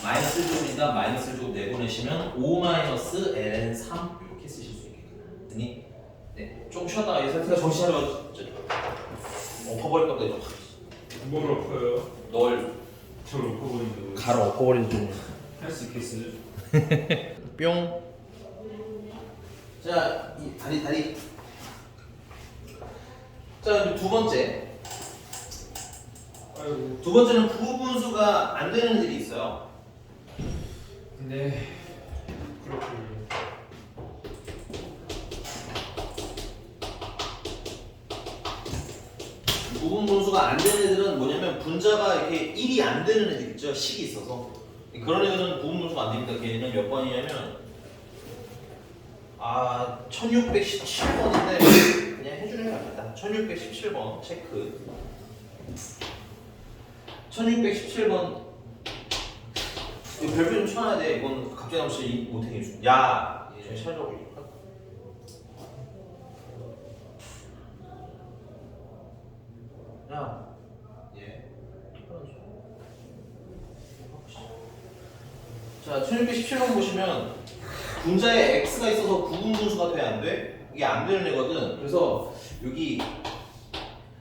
마이너스 1제곱이니까 마이너스 1제곱 내보내시면 5 마이너스 Ln 3 이렇게 쓰실 수 있겠구나 네, 좀 쉬었다가 이 상태가 정신 차려 엎어버릴 겁니다 뭘 엎어요? 널 저를 엎어버린다고 가로 엎어버린 중 할수 있겠어요? 뿅. 자, 이 다리. 자, 이제 두 번째. 아이고 두 번째는 부분수가 안 되는 애들이 있어요. 네 그렇군요 부분분수가 안 되는 애들은 뭐냐면 분자가 이렇게 1이 안 되는 애들 있죠. 식이 있어서. 그런 애들은 부분분수가 안 됩니다. 걔는 몇 번이냐면 1617번인데 그냥 해주는 게 낫겠다. 1617번 체크. 1617번 이거 별표 좀 쳐놔야 돼. 이건 갑자기 나오면 못해 줘. 야, 좀 찾아보고 있다. 야, 예. 자, 1617번 보시면 분자에 x가 있어서 부분분수가 돼 안 돼? 이게 안 되는 애거든. 그래서 여기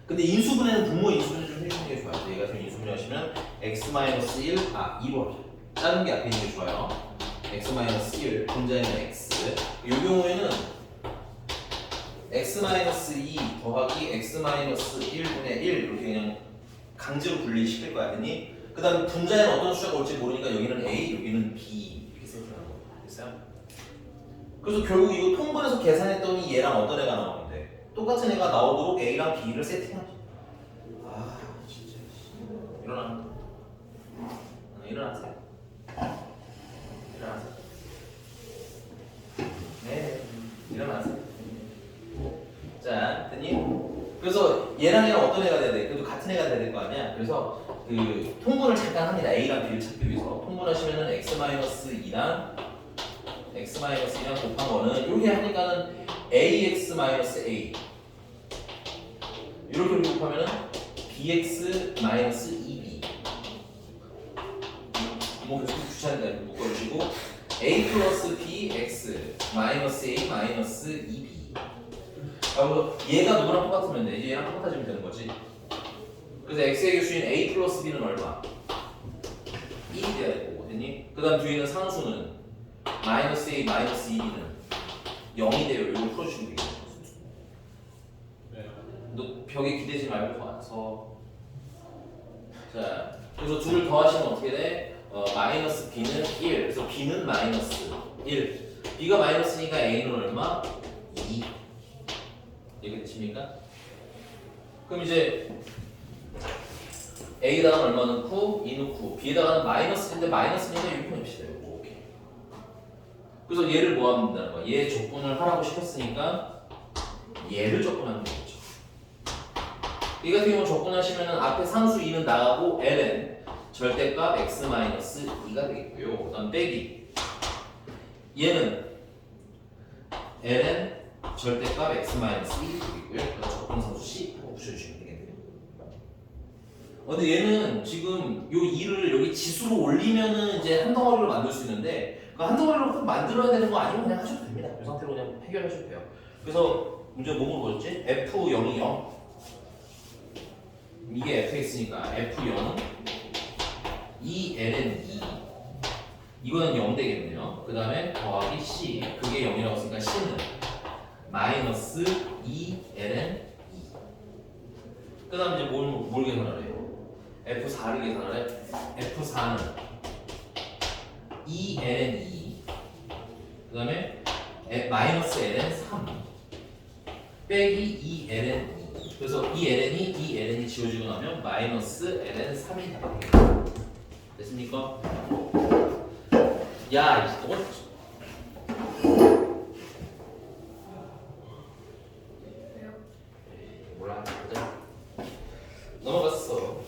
근데 인수분해는 분모 인수분해 좀 해주는 게 좋아요. 얘가 지금 인수분해 하시면 x-1 2번 다른 게 앞에 있는 게 좋아요. x-1 분자에는 x 이 경우에는 x-2 더하기 x-1분의 1 이렇게 그냥 강제로 분리시킬 거야. 아니? 그 다음에 분자에는 어떤 숫자가 올지 모르니까 여기는 a 여기는 b 이렇게 세팅하는 거 됐어요? 그래서 결국 이거 통분해서 계산했더니 얘랑 어떤 애가 나오는데 똑같은 애가 나오도록 a랑 b를 세팅하죠. 아 진짜 일어나. 일어나세요. 일어나세요. 네, 일어나세요. 자, 됐니? 그래서 얘랑 얘랑 어떤 애가 돼야 돼? 그래도 같은 애가 돼야 될 거 아니야? 그래서 그 통분을 잠깐 합니다. a랑 b를 찾기 위해서 통분하시면은 x-2랑 x-2랑 곱한 거는 이렇게 하니까는 ax-a 이렇게 곱하면은 bx-2b 뭐 계속 귀찮은데 묶어주시고 a 플러스 bx 마이너스 a 마이너스 2b 그래서 얘가 누구랑 똑같으면 돼. 이제 얘랑 똑같아지면 되는 거지. 그래서 x의 교수인 a 플러스 b는 얼마? 1이 돼야 되고 됐니? 그 다음 뒤에는 상수는 마이너스 a 마이너스 2b는 0이 돼요. 이걸 풀어주시면 되겠죠. 네. 너 벽에 기대지 말고 와서 자 그래서 둘을 더하시면 어떻게 돼? 마이너스 b는 1 그래서 b는 마이너스 1 b가 마이너스니까 a는 얼마? 2 이렇게 되십니까? 그럼 이제 a에다가 얼마 넣고 2 넣고 b에다가는 마이너스인데 마이너스니까 이렇게 냅시다. 오케이. 그래서 얘를 뭐 하면 된다는 거야? 얘 적분을 하라고 시켰으니까 얘를 적분하면 되겠죠. 이 같은 경우 적분하시면 앞에 상수 2는 나가고 ln 절대값 x-2가 되겠고요. 그 다음 빼기 얘는 ln 절대값 x-2 되겠고요. 그 다음 적분상수 c 하고 붙여주시면 되겠네요. 근데 얘는 지금 요 2를 여기 지수로 올리면은 이제 한 덩어리로 만들 수 있는데 그 한 덩어리로 꼭 만들어야 되는 거 아니면 그냥 하셔도 됩니다. 이 상태로 그냥 해결하셔도 돼요. 그래서 문제 뭐 물어봤지? f0이 0 이게 fx니까 f0은 2ln 2 이거는 0 되겠네요. 그 다음에 더하기 c 그게 0이라고 했으니까 c는 마이너스 2ln 2 그 다음 이제 뭘 계산하래요? f4를 계산하래. f4는 2ln 2 그 다음에 마이너스 ln 3 빼기 2ln 2 그래서 2ln이 지워지고 나면 마이너스 ln 3이 답이에요. 됐습니까? 야 이거 왜요? 몰라 보자. 넘어갔어.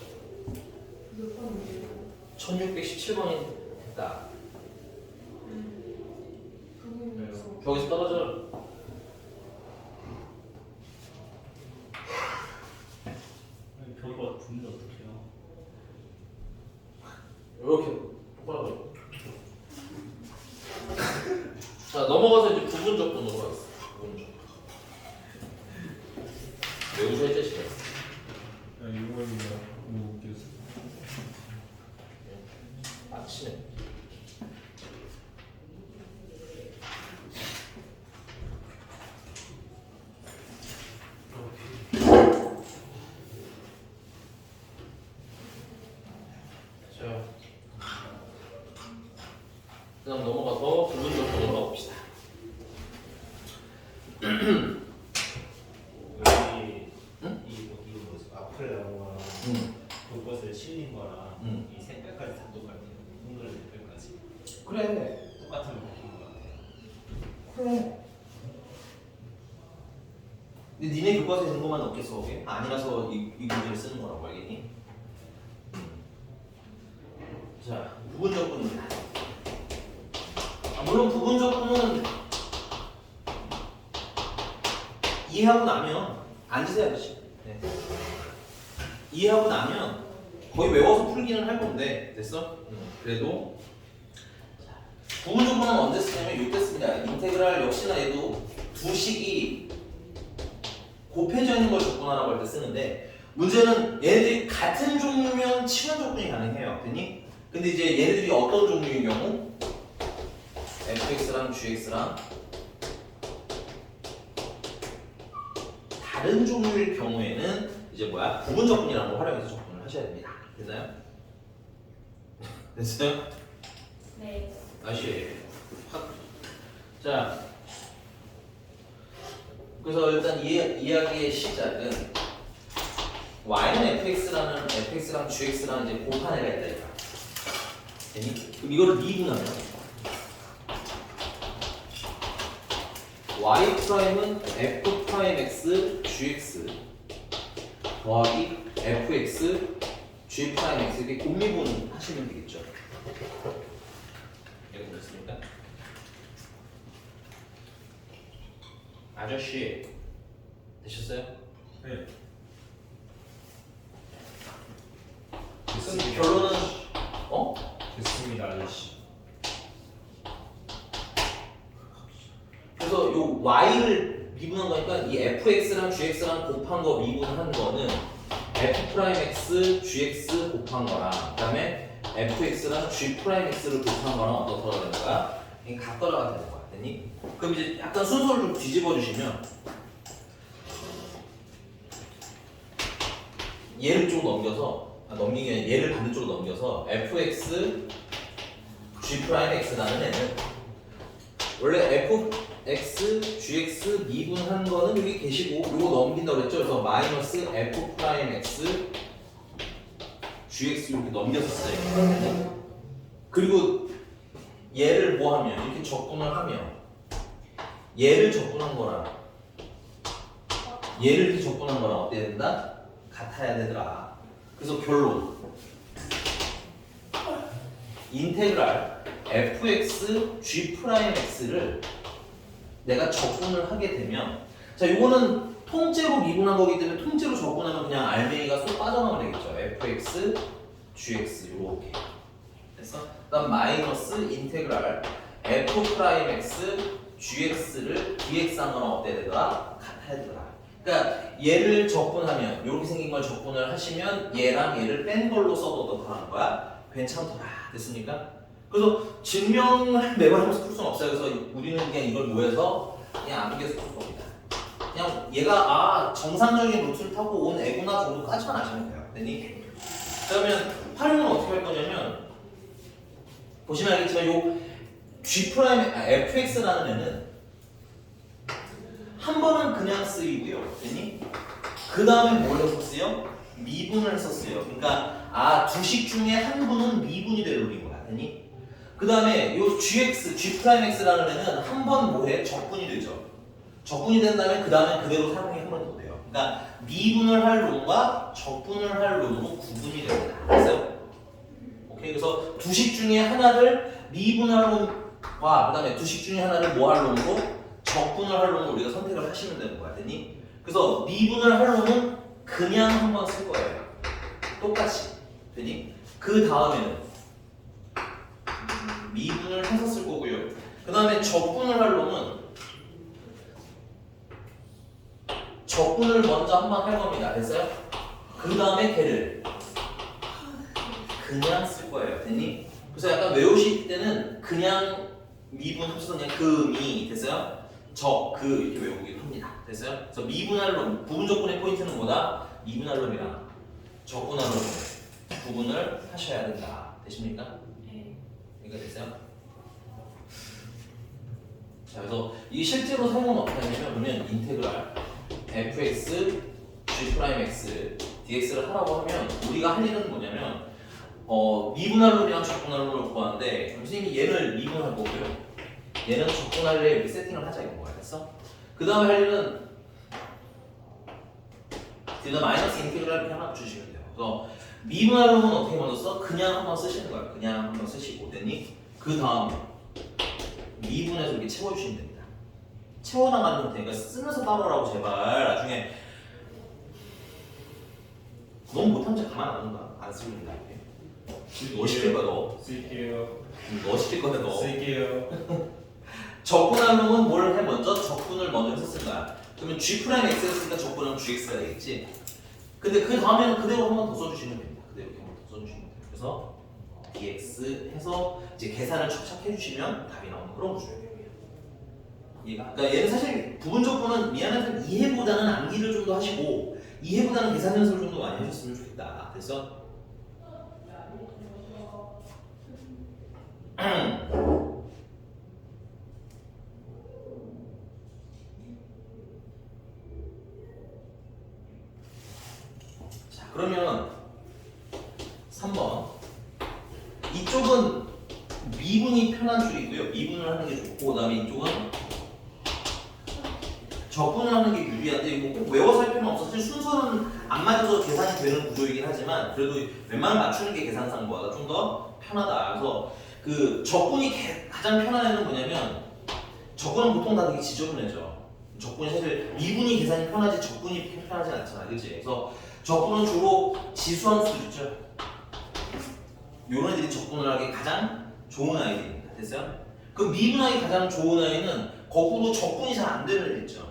몇 번인데요? 1617번이 됐다. 그분께서 벽에서 떨어져. 벽이 붙는데 어떡해요? 이렇게 똑바로. 자 넘어가서 이제 부분적분으로 가겠습니다. 부분적. 외우셔야 되시죠. 이거는요. 너무 웃겨서. 아침에. 자, 그다음 넘어가서 부분적분으로 가봅시다. 여기 응? 이거 뭐지? 앞을 나온 거랑 그것을 실린 거랑 이 색깔까지 다 똑같아요. 동그란 색깔까지 그래. 똑같은 거 바뀐 거 같아요. 그래. 근데 니네 교과서에 있는 것만 넣겠어, 오게? 아니라서 이 문제를 쓰는 거라고 알겠니? 자, 부분적분입니다. 물론 부분적분은 이해하고 나면 앉으세요, 아저씨. 네. 이해하고 나면 거의 외워서 풀기는 할 건데 됐어? 그래도 자, 부분적분은 언제 쓰냐면 이때 씁니다. 인테그랄 역시나 얘도 두 식이 곱해져 있는 걸 적분하라고 할 때 쓰는데 문제는 얘네들이 같은 종류면 치환 적분이 가능해요. 됐니? 근데 이제 얘네들이 어떤 종류인 경우 fx랑 gx랑 다른 종류일 경우에는 이제 뭐야? 부분 적분이라는 걸 활용해서 적분을 하셔야 됩니다. 됐나요? 됐어요? 네. 다시 자 그래서 일단 이야기의 시작은 y는 fx랑 gx랑 이제 곱한 애가 있다 이거야. 됐니? 그럼 이거를 미분하면 y 프라임은 f 프라임 x gx 더하기 fx g 프라임 x 이렇게 곱미분 하시면 되겠죠. 이렇게 됐습니까? 아저씨 되셨어요? 네. 그럼 결론은 어? 됐습니다, 아저씨. 그래서 요 y를 미분한 거니까 이 fx랑 gx랑 곱한 거 미분한 거는 f 프라임 x gx 곱한 거랑 그다음에 fx랑 g 프라임 x를 곱한 거랑 어떻게 되는 거야? 이게 각더라가 되는 거야, 됐니? 그럼 이제 약간 순서를 좀 뒤집어 주시면 얘를 좀 넘겨서 넘긴 게 아니라 얘를 반대쪽으로 넘겨서 fx g 프라임 x라는 애는 원래 fx gx 미분한 거는 여기 계시고 요거 넘긴다고 그랬죠. 그래서 마이너스 f 프라임 x gx 이렇게 넘겼었어요. 그리고 얘를 뭐 하면 이렇게 적분을 하면 얘를 적분한 거랑 얘를 이렇게 적분한 거랑 어때야 된다? 같아야 되더라. 그래서 결론. 인테그랄 fx g'x를 내가 적분을 하게 되면 자 요거는 통째로 미분한 거기 때문에 통째로 적분하면 그냥 알맹이가 쏙 빠져나오면 되겠죠. fx gx 요렇게 됐어? 그다음 마이너스 인테그랄 f'x gx를 dx한 거랑 어때야 되더라? 같아야 되더라. 그러니까 얘를 적분하면 이렇게 생긴 걸 적분을 하시면 얘랑 얘를 뺀 걸로 써도 어떡하는 거야? 괜찮더라. 됐습니까? 그래서 증명을 매번 하면서 풀 수는 없어요. 그래서 우리는 그냥 이걸 모여서 그냥 암기해서 풀 겁니다. 그냥 얘가 정상적인 루트를 타고 온 애구나 정도까지만 아시면 돼요. 됐니? 그러면 활용은 어떻게 할 거냐면 보시면 알겠지만 요 G fx라는 애는 한 번은 그냥 쓰이고요. 됐니? 그 다음에 뭘 했었어요? 미분을 했었어요. 그러니까 두식 중에 한 분은 미분이 되돌린 거야. 됐니? 그 다음에 요 G'X라는 애는 한 번 뭐해? 적분이 되죠. 적분이 된 다음에 그 다음에 그대로 사용이 한 번 더 돼요. 그러니까 미분을 할 놈과 적분을 할 놈으로 구분이 됩니다. 됐어요? 오케이. 그래서 두식 중에 하나를 미분할 놈과 그 다음에 두식 중에 하나를 뭐 할 놈으로 적분을 할 놈으로 우리가 선택을 하시면 되는 거야. 됐니? 그래서 미분을 할 놈은 그냥 한 번 쓸 거예요. 똑같이. 됐니? 그 다음에는 미분을 해서 쓸 거고요. 그 다음에 적분을 할 놈은 적분을 먼저 한 번 할 겁니다. 됐어요? 그 다음에 걔를 그냥 쓸 거예요. 됐니? 그래서 약간 외우실 때는 그냥 미분 합쳐서 그냥 미 됐어요? 그 이렇게 외우기도 합니다. 됐어요? 그래서 미분할 놈 부분 적분의 포인트는 뭐다? 미분할 놈이랑 적분할 놈 구분을 하셔야 된다. 되십니까? 네. 이해가 됐어요? 자, 그래서 이 실제로 사용은 어떻게 하냐면 그러면 인테그랄 fx g'x dx를 하라고 하면 우리가 할 일은 뭐냐면 미분할 놈이랑 적분할 놈을 구하는데 선생님이 얘를 미분할 거고요. 얘는 적분할래 이렇게 세팅을 하자 이런 거야. 됐어? 그 다음에 할 일은 뒤에다 마이너스 인테그랄 이렇게 하나 주시면 돼요. 그래서 미분할 놈은 어떻게 먼저 써? 그냥 한번 쓰시는 거야. 그냥 한번 쓰시고 됐니? 그 다음에 미분해서 이렇게 채워주시면 됩니다. 채워나가는 테니까 쓰면서 따라오라고 제발. 나중에 너무 못하면 진짜 가만 안 둔다. 안 쓰고 있는다. 너 시킬 거야 너. 쓸게요. 너 시킬 거야 너. 쓸게요. 적분할 놈은 뭘 해 먼저? 적분을 먼저 했을 거야. 그러면 G'X였으니까 적분하면 GX가 되겠지. 근데 그 다음에는 그대로 한 번 더 써주시면 됩니다. 그대로 한 번 더 써주시면 돼요. 그래서 dx 해서 이제 계산을 착착 해주시면 답이 나오는 그런 구조예요. 얘가 그러니까 얘는 사실 부분 적분은 미안하지만 이해보다는 암기를 좀 더 하시고 이해보다는 계산 연습을 좀 더 많이 하셨으면 좋겠다. 그래서 자 그러면 3번 이쪽은 미분이 편한 줄이고요. 미분을 하는 게 좋고 그 다음에 이쪽은 적분을 하는 게 유리한데 이거 꼭 외워서 할 필요는 없어. 사실 순서는 안 맞아서 계산이 되는 구조이긴 하지만 그래도 웬만하면 맞추는 게 계산상보다 좀 더 편하다. 그래서 그 적분이 가장 편한 애는 뭐냐면 적분은 보통 다 되게 지저분해져. 적분이 사실 미분이 계산이 편하지 적분이 편하지 않잖아. 그치? 그래서 적분은 주로 지수함수 있죠. 요런 애들이 적분을 하기 가장 좋은 아이들입니다. 됐어요? 그 미분하기 가장 좋은 아이는 거꾸로 적분이 잘 안 되는 애 있죠.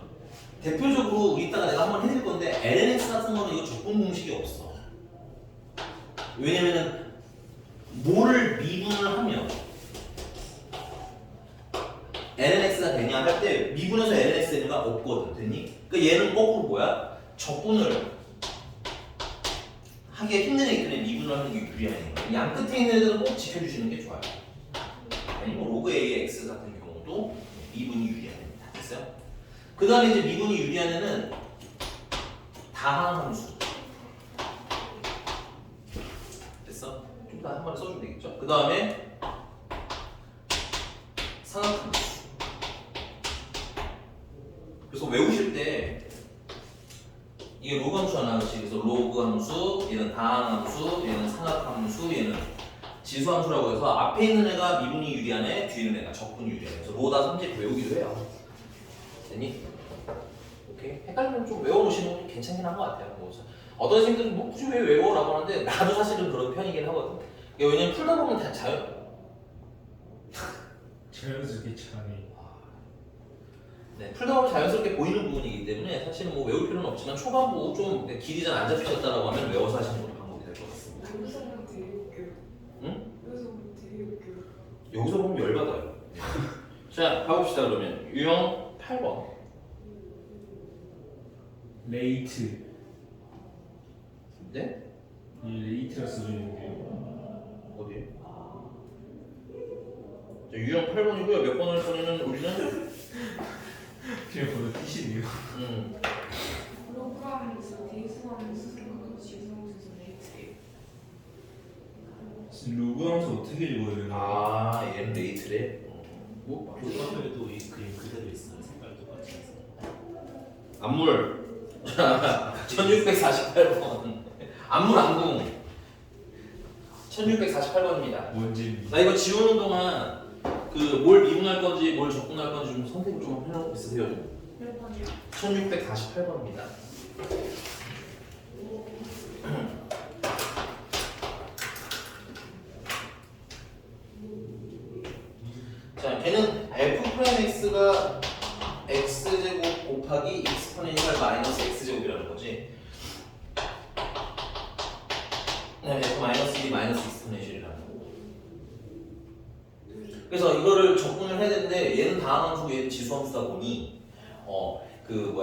대표적으로 이따가 내가 한번 해드릴 건데 LNX 같은 거는 이거 적분 공식이 없어. 왜냐면은 뭐를 미분을 하면 LNX가 되냐 할 때 미분해서 LNX 되는가 없거든. 됐니? 그러니까 얘는 거꾸로 뭐야? 적분을 하기에 힘든 애기 때문에 미분을 하는 게 유리한 거야. 양 끝에 있는 애들은 꼭 지켜주시는 게 좋아요. 아니면 로그 AX 같은 경우도 미분이 유리한 애입니다. 됐어요? 그 다음에 이제 미분이 유리한 애는 다항함수. 됐어? 좀 더 한 번에 써주면 되겠죠? 그 다음에 상악함수. 그래서 외우실 때 이게 로그 함수잖아. 그래서 로그 함수, 얘는 다항 함수, 얘는 상합 함수, 얘는 지수 함수라고 해서 앞에 있는 애가 미분이 유리한 애, 뒤에 있는 애가 적분이 유리한 애. 그래서 로다 삼집 외우기도 해요. 됐니? 오케이. 헷갈리면 좀 외워놓으시는 것도 괜찮긴 한 것 같아요. 뭐 어떤 선생님들은 뭐 굳이 왜 외워라고 하는데 나도 사실은 그런 편이긴 하거든. 왜냐면 풀다 보면 다 자연스럽게 차네. 네, 풀다 보면 자연스럽게 보이는 부분이기 때문에 사실은 뭐 외울 필요는 없지만 초반부 좀 길이 잘 안 잡히셨다라고 하면 외워서 하시는 것도 방법이 될 것 같습니다. 여기서 보면 되게 웃겨. 응? 여기서 보면 되게 웃겨. 여기서 보면 열받아요. 자, 가봅시다 그러면. 유형 8번. 레이트. 네? 이 레이트가 써주는데요. 어디? 자, 유형 8번이고요. 몇 번을 써내는 우리는? 그냥 보다 티시네요. 로그하면서 대수하면서 생각하면서 지수하면서 레이트예요. 로그 함수 어떻게 읽어야 되나? 아, 얘는 레이트래. 뭐? 교과서에도 그림 그대로 있어요. 색깔 똑같이 해서. 안물. 1648번. 안물 안궁. 1648번입니다. 뭔지. 나 이거 지우는 동안 그 뭘 미분할 건지 뭘 적분할 건지 좀 선택을 좀 해놓고 있으세요. 몇 번이요? 1648번입니다. 자, 걔는 f'(x가 x제곱 곱하기 익스포넨셜 마이너스 x제곱이라는 거지. 네, f 마이너스 1이 마이너스 익스포넨셜이라는 거. 그래서 이거를 적분을 해야 되는데 얘는 다항 함수고 얘는 지수 함수다 보니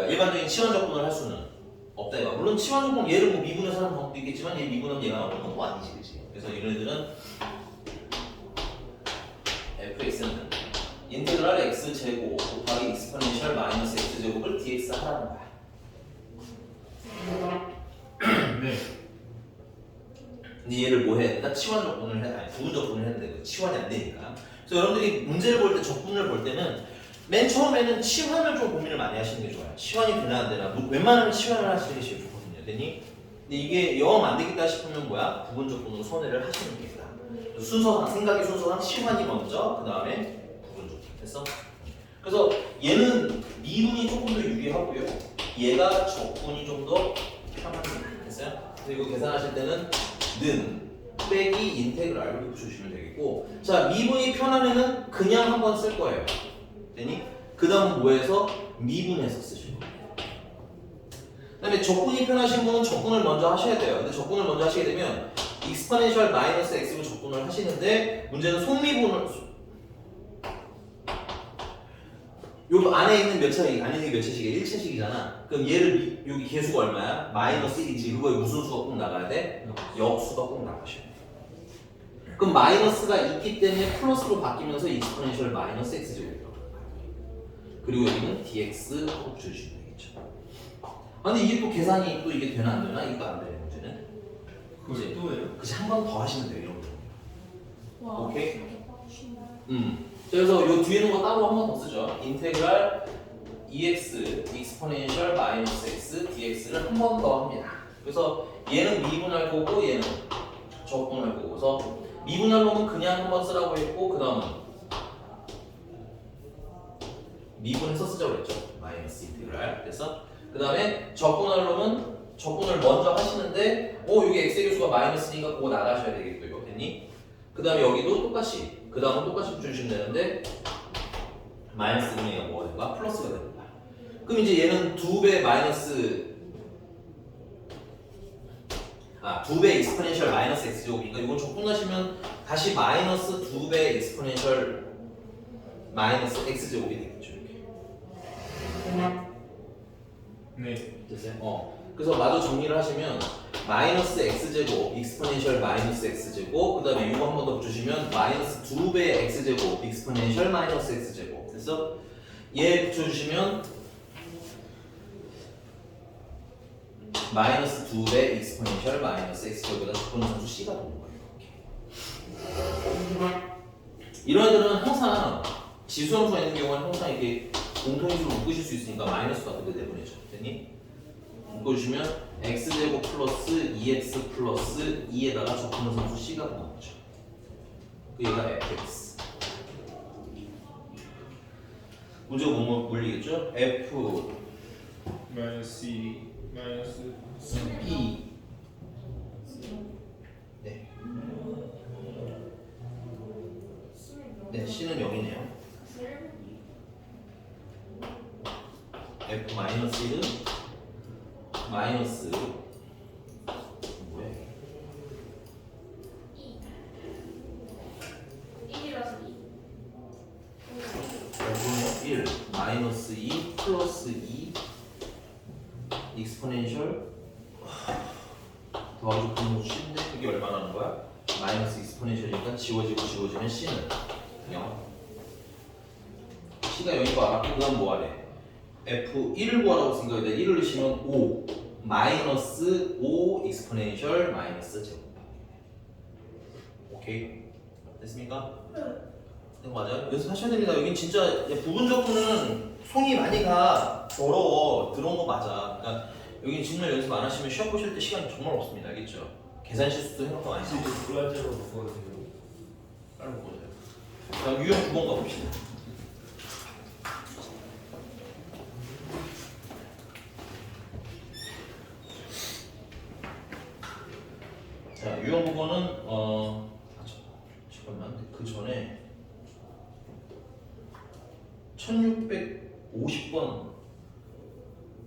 일반적인 치환 적분을 할 수는 없다 이거. 물론 치환 적분 얘를 뭐 미분해서 하는 방법도 있겠지만 얘 미분하면 얘가 나오는 건 또 아니지, 그치? 그래서 이런 애들은 fx는 인테그랄 x제곱 곱하기 익스포넨셜 마이너스 x제곱을 dx 하라는 거야. 네. 근데 얘를 뭐 해야 된다? 치환 적분을 해야 아니 부분 적분을 해야 되는데 치환이 안 되니까. 그래서 여러분들이 문제를 볼 때 적분을 볼 때는 맨 처음에는 치환을 좀 고민을 많이 하시는 게 좋아요. 치환이 되나 안 되나. 웬만하면 치환을 하시는 게 제일 좋거든요. 되니? 근데 이게 영 안 되겠다 싶으면 뭐야? 부분 적분으로 손해를 하시는 게 있다. 순서상 생각의 순서상 치환이 먼저, 그 다음에 부분 적분. 됐어? 그래서 얘는 미분이 조금 더 유리하고요. 얘가 적분이 좀 더 편합니다. 됐어요? 그리고 계산하실 때는 는 빼기 인테그랄 이렇게 붙여주시면 되겠고, 자 미분이 편한 애는 그냥 한번 쓸 거예요. 되니? 그 다음은 뭐해서? 미분해서 쓰실 거예요. 그 다음에 적분이 편하신 분은 적분을 먼저 하셔야 돼요. 근데 적분을 먼저 하시게 되면 익스포넨셜 마이너스 x로 적분을 하시는데 문제는 속미분을 요 안에 있는 몇 차식, 안에 있는 게 몇 차식이야? 1차식이잖아. 그럼 얘를 여기 개수가 얼마야? 마이너스 1이지. 그거에 무슨 수가 꼭 나가야 돼? 역수가 꼭 나가셔야 돼. 그럼 마이너스가 있기 때문에 플러스로 바뀌면서 익스포넨셜 마이너스 x제곱이 나와요. 그리고 여기는 dx 꼭 붙여주시면 되겠죠. 아, 근데 이게 또 계산이 또 이게 되나 안 되나? 이거 안 되는 문제는. 그걸 또 해요? 그치, 한 번 더 하시면 돼요. 이런 거. 와, 오케이. 이렇게 빡치네. 그래서 요 뒤에 있는 거 따로 한 번 더 쓰죠. 인테그랄 EX 익스포넨셜 마이너스 X DX를 한 번 더 합니다. 그래서 얘는 미분할 거고 얘는 적분할 거고. 그래서 미분할 놈은 그냥 한 번 쓰라고 했고 그 다음은 미분해서 쓰자고 했죠. 마이너스 인테그랄. 그래서 그 다음에 적분할 놈은 적분을 먼저 하시는데 여기 X의 교수가 마이너스니까 그거 나가셔야 되겠고요. 됐니? 그 다음에 여기도 똑같이 그 다음은 똑같이 붙여주시면 되는데 마이너스 분의 0가 뭐가 된가? 플러스가 되는 거야. 그럼 이제 얘는 2배 마이너스 2배 익스포넨셜 마이너스 x제곱이니까 이건 적분하시면 다시 마이너스 2배 익스포넨셜 마이너스 x제곱이 되겠죠. 이렇게. 네. 됐어요? 그래서 마저 정리를 하시면 마이너스 x제곱 익스포넨셜 마이너스 x제곱 그 다음에 이거 한 번 더 붙여주시면 마이너스 2배 x제곱 익스포넨셜 마이너스 x제곱. 그래서 얘 붙여주시면 마이너스 2배 익스포넨셜 마이너스 x제곱에다 적분함수 c가 되는 거예요. 이렇게. 이런 애들은 항상 지수함수가 있는 경우는 항상 이렇게 공통인수로 묶으실 수 있으니까 마이너스 같은 데 내보내죠. 됐니? 묶어주시면 x제곱 플러스 2x 플러스 2에다가 적분한 상수 c가 나오죠. 얘가 fx. 문제가 뭐 물리겠죠? f 마이너스 2 마이너스 b 네. 네, c는 여기네요. f 마이너스 1은 마이너스 뭐야? 1이라서 2. F는 1 마이너스 2 플러스 2 익스포넨셜 더하기 분모 C인데 그게 얼마나 하는 거야? 마이너스 익스포넨셜이니까 지워지고 지워지면 C는 0. C가 0인 거 알았고 그 다음 뭐 하래? F1을 구하라고 생각해. 1을 넣으시면 5 마이너스 5 익스포넨셜 마이너스 제곱. 오케이? 됐습니까? 네, 맞아요. 연습하셔야 됩니다. 여긴 진짜 부분적분은 손이 많이 가 어려워. 들어온 거 맞아. 그러니까 여긴 정말 연습 안 하시면 시험 보실 때 시간이 정말 없습니다. 알겠죠? 계산 실수도 생각보다 많이 지금 나고. 불안제로 묶어주세요. 빨리 보세요. 다음 유형 9번 가봅시다. 자, 유형 9번은 잠깐만 그 전에 1650번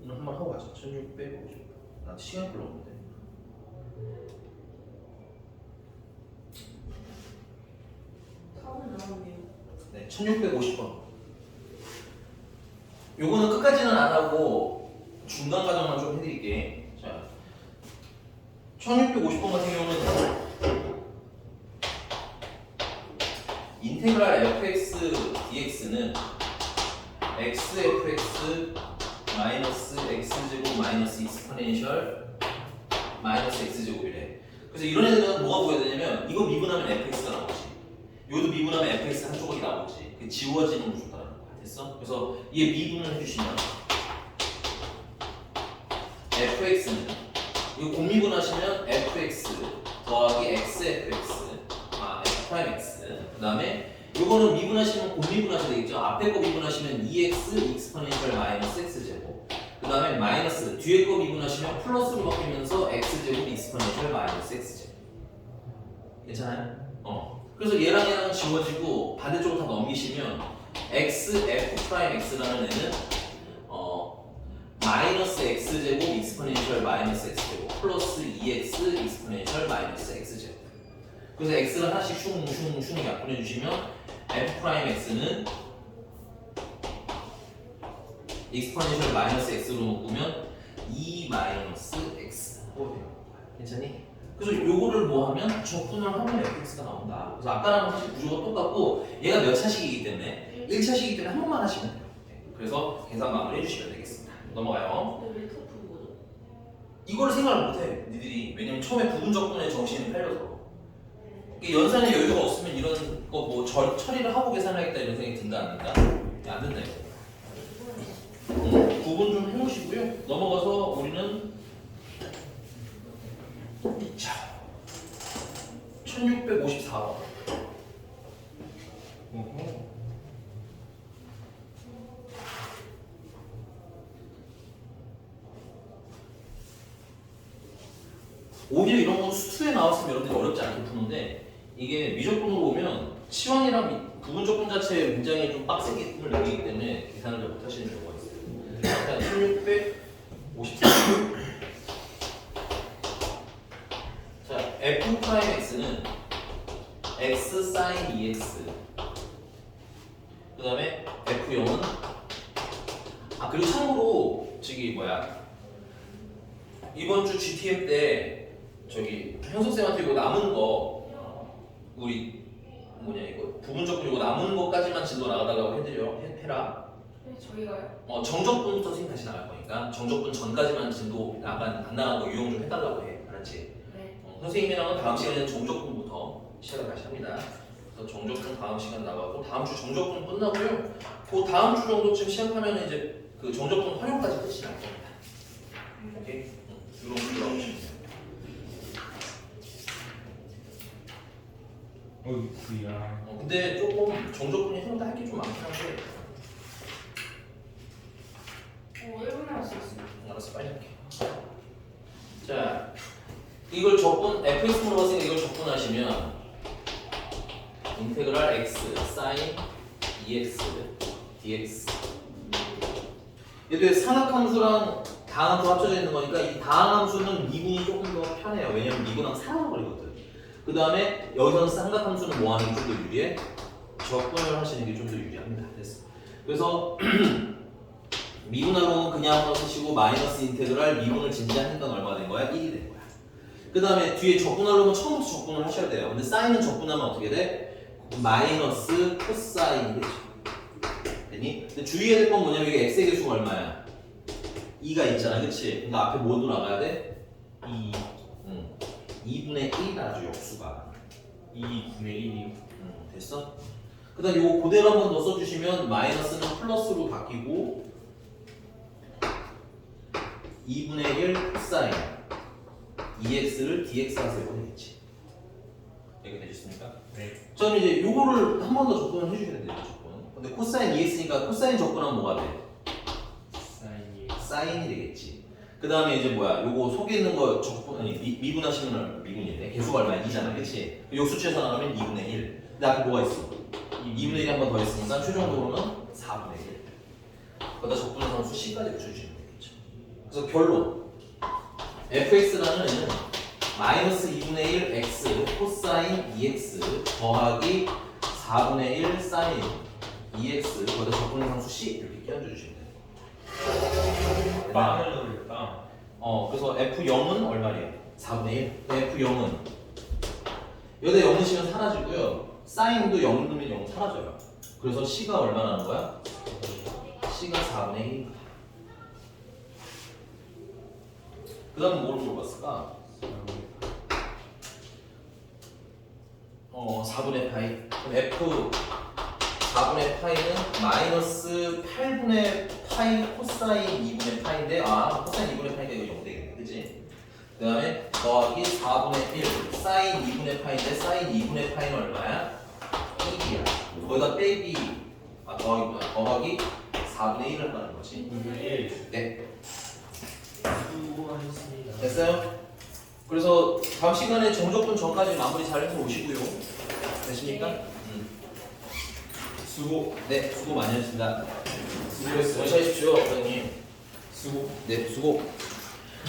한번 하고 가자. 1650. 나 시간 별로 없는데. 답은 나오네요. 네, 1650번. 요거는 끝까지는 안 하고 중간 과정만 좀 해드릴게. 자, 1650번 같은 경우는 인테그랄 fx dx는 xfx 마이너스 x제곱 마이너스 익스포넨셜 마이너스 x제곱이래. 그래서 이런 애들은 뭐가 보여야 되냐면 이거 미분하면 fx가 나오지. 이것도 미분하면 fx 한 조각이 나오지. 그 지워지는 구조다라는 거야. 됐어? 그래서 얘 미분을 해주시면 fx는 이거 공미분하시면 fx 더하기 xfx f'x 그 다음에 요거는 미분하시면 공미분하셔야 되겠죠. 앞에 거 미분하시면 2x 익스포넨셜 마이너스 x제곱 그 다음에 마이너스 뒤에 거 미분하시면 플러스로 바뀌면서 x제곱 익스포넨셜 마이너스 x제곱. 괜찮아요? 그래서 얘랑 얘랑 지워지고 반대쪽으로 다 넘기시면 xf'x라는 애는 마이너스 x제곱 익스포넨셜 마이너스 x제곱 플러스 2x 익스포넨셜 마이너스 x제곱. 그래서 x를 하나씩 슝슝슝 약분해 주시면 f'x는 익스포넨셜 마이너스 x로 묶으면 2 마이너스 x. 괜찮니? 그래서 요거를 뭐 하면 적분을 하면 fx가 나온다. 그래서 아까랑 사실 구조가 똑같고 얘가 몇 차식이기 때문에 1차식이기 때문에 한 번만 하시면 돼요. 그래서 계산 마무리 해주시면 되겠습니다. 넘어가요. 왜 토프 거죠? 이거를 생각을 못해 니들이. 왜냐면 처음에 부분 적분에 정신이 팔려서. 연산에 여유가 없으면 이런 거 뭐 처리를 하고 계산하겠다 이런 생각이 든다 안 든다? 안 된다 이거. 구분 좀 해놓으시고요. 넘어가서 우리는 자 1654번. 오히려 이런 거 수투에 나왔으면 여러분들이 어렵지 않게 푸는데 이게 미적분으로 오면 치환이랑 부분 적분 자체에 굉장히 좀 빡세게 힘을 내기 때문에 계산을 잘 못하시는 경우가 있어요. 일단 1654. 자, f'x는 x sin 2x 그 다음에 f0은 그리고 참고로 저기 뭐야 이번 주 GTM 때 저기 현석쌤한테 이거 남은 거 우리 뭐냐 이거 부분적분 이거 남은 거까지만 진도 나가달라고 해라. 네, 저희가요? 정적분부터 선생님 다시 나갈 거니까 정적분 전까지만 진도 안 나간 거 유형 좀 해달라고 해. 알았지? 네. 선생님이랑은 다음 시간에는 정적분부터 시작을 다시 합니다. 그래서 정적분 다음 시간 나가고 다음 주 정적분 끝나고요. 그 다음 주 정도쯤 시작하면 이제 그 정적분 활용까지 끝이 날 겁니다. 오케이? 이런 식으로 하시면 돼요. 어이구야. 근데 조금 정적분이 생각보다 할 게 좀 많긴 한데 1분 남았어요. 알았어 빨리 할게. 자 이걸 적분 fx 물어봤으니까 이걸 적분하시면 인테그랄 x sin 2x dx 얘도 상악함수랑 다항함수 합쳐져 있는 거니까 이 다항함수는 미분이 조금 더 편해요. 왜냐면 미분하면 살아버리거든. 그 다음에 여기서는 삼각함수는 뭐 하는 게 좀 더 유리해? 적분을 하시는 게 좀 더 유리합니다. 됐어. 그래서 미분하고는 그냥 쓰시고 마이너스 인테그랄 미분을 진지하니까 얼마가 된 거야? 1이 된 거야. 그 다음에 뒤에 적분하려면 처음부터 적분을 하셔야 돼요. 근데 사인은 적분하면 어떻게 돼? 마이너스 코사인이 되죠. 되니? 근데 주의해야 될 건 뭐냐면 이게 x의 개수가 얼마야? 2가 있잖아, 그치? 그러니까 앞에 뭐 들어가야 돼? 2분의 1이라죠, 역수가. 2분의 1이. 됐어? 그 다음 요거 그대로 한번 더 써주시면 마이너스는 플러스로 바뀌고 2분의 1 코사인 2x를 dx가 되겠지. 이렇게 되셨습니까? 네. 저는 이제 요거를 한 번 더 접근을 해주셔야 돼요, 접근. 근데 코사인 2x니까 코사인 접근하면 뭐가 돼? 사인이. 사인이 되겠지. 그 다음에 이제 뭐야, 요거 속에 있는 거 적분, 아니 미분하시면 미분이네. 개수가 얼마야? 2잖아, 그치? 역수치에서 나가면 2분의 1. 근데 앞에 뭐가 있어? 2분의 1이 한 번 더 있으니까 최종적으로는 4분의 1. 거기다 적분한 상수 c까지 붙여주시면 되겠죠. 그래서 결론. fx라는 애는 마이너스 2분의 1 x 코사인 2x 더하기 4분의 1 사인 2x 거기다 적분한 상수 c 이렇게 끼얹어 주시면 돼요. 빵을 넣을까? 그래서 f0은 얼마래요? 4분의 1. f0은 여기다 0 넣으시면 사라지고요. 사인도 0 넣으면 0 사라져요. 그래서 c가 얼마 나는 거야? c가 4분의 1입니다. 그 다음은 뭘 물어봤을까? 4분의 파이. 그럼 f 4분의 파이는 마이너스 8분의 파이 코사인 2분의 파이인데 코사인 2분의 파이가 이거 0 되겠네, 그치? 그 다음에 더하기 4분의 1 사인 2분의 파이인데 사인 2분의 파이는 얼마야? 1이야. 거기다 빼기 더하기 4분의 1을 하는 거지. 2분의 1. 네, 수고하셨습니다. 됐어요? 그래서 다음 시간에 정적분 전까지 마무리 잘 해서 오시고요. 되십니까? 수고. 네, 수고 많이 하셨습니다. 수고했어요. 원샷하십시오, 선생님. 수고. 네, 수고.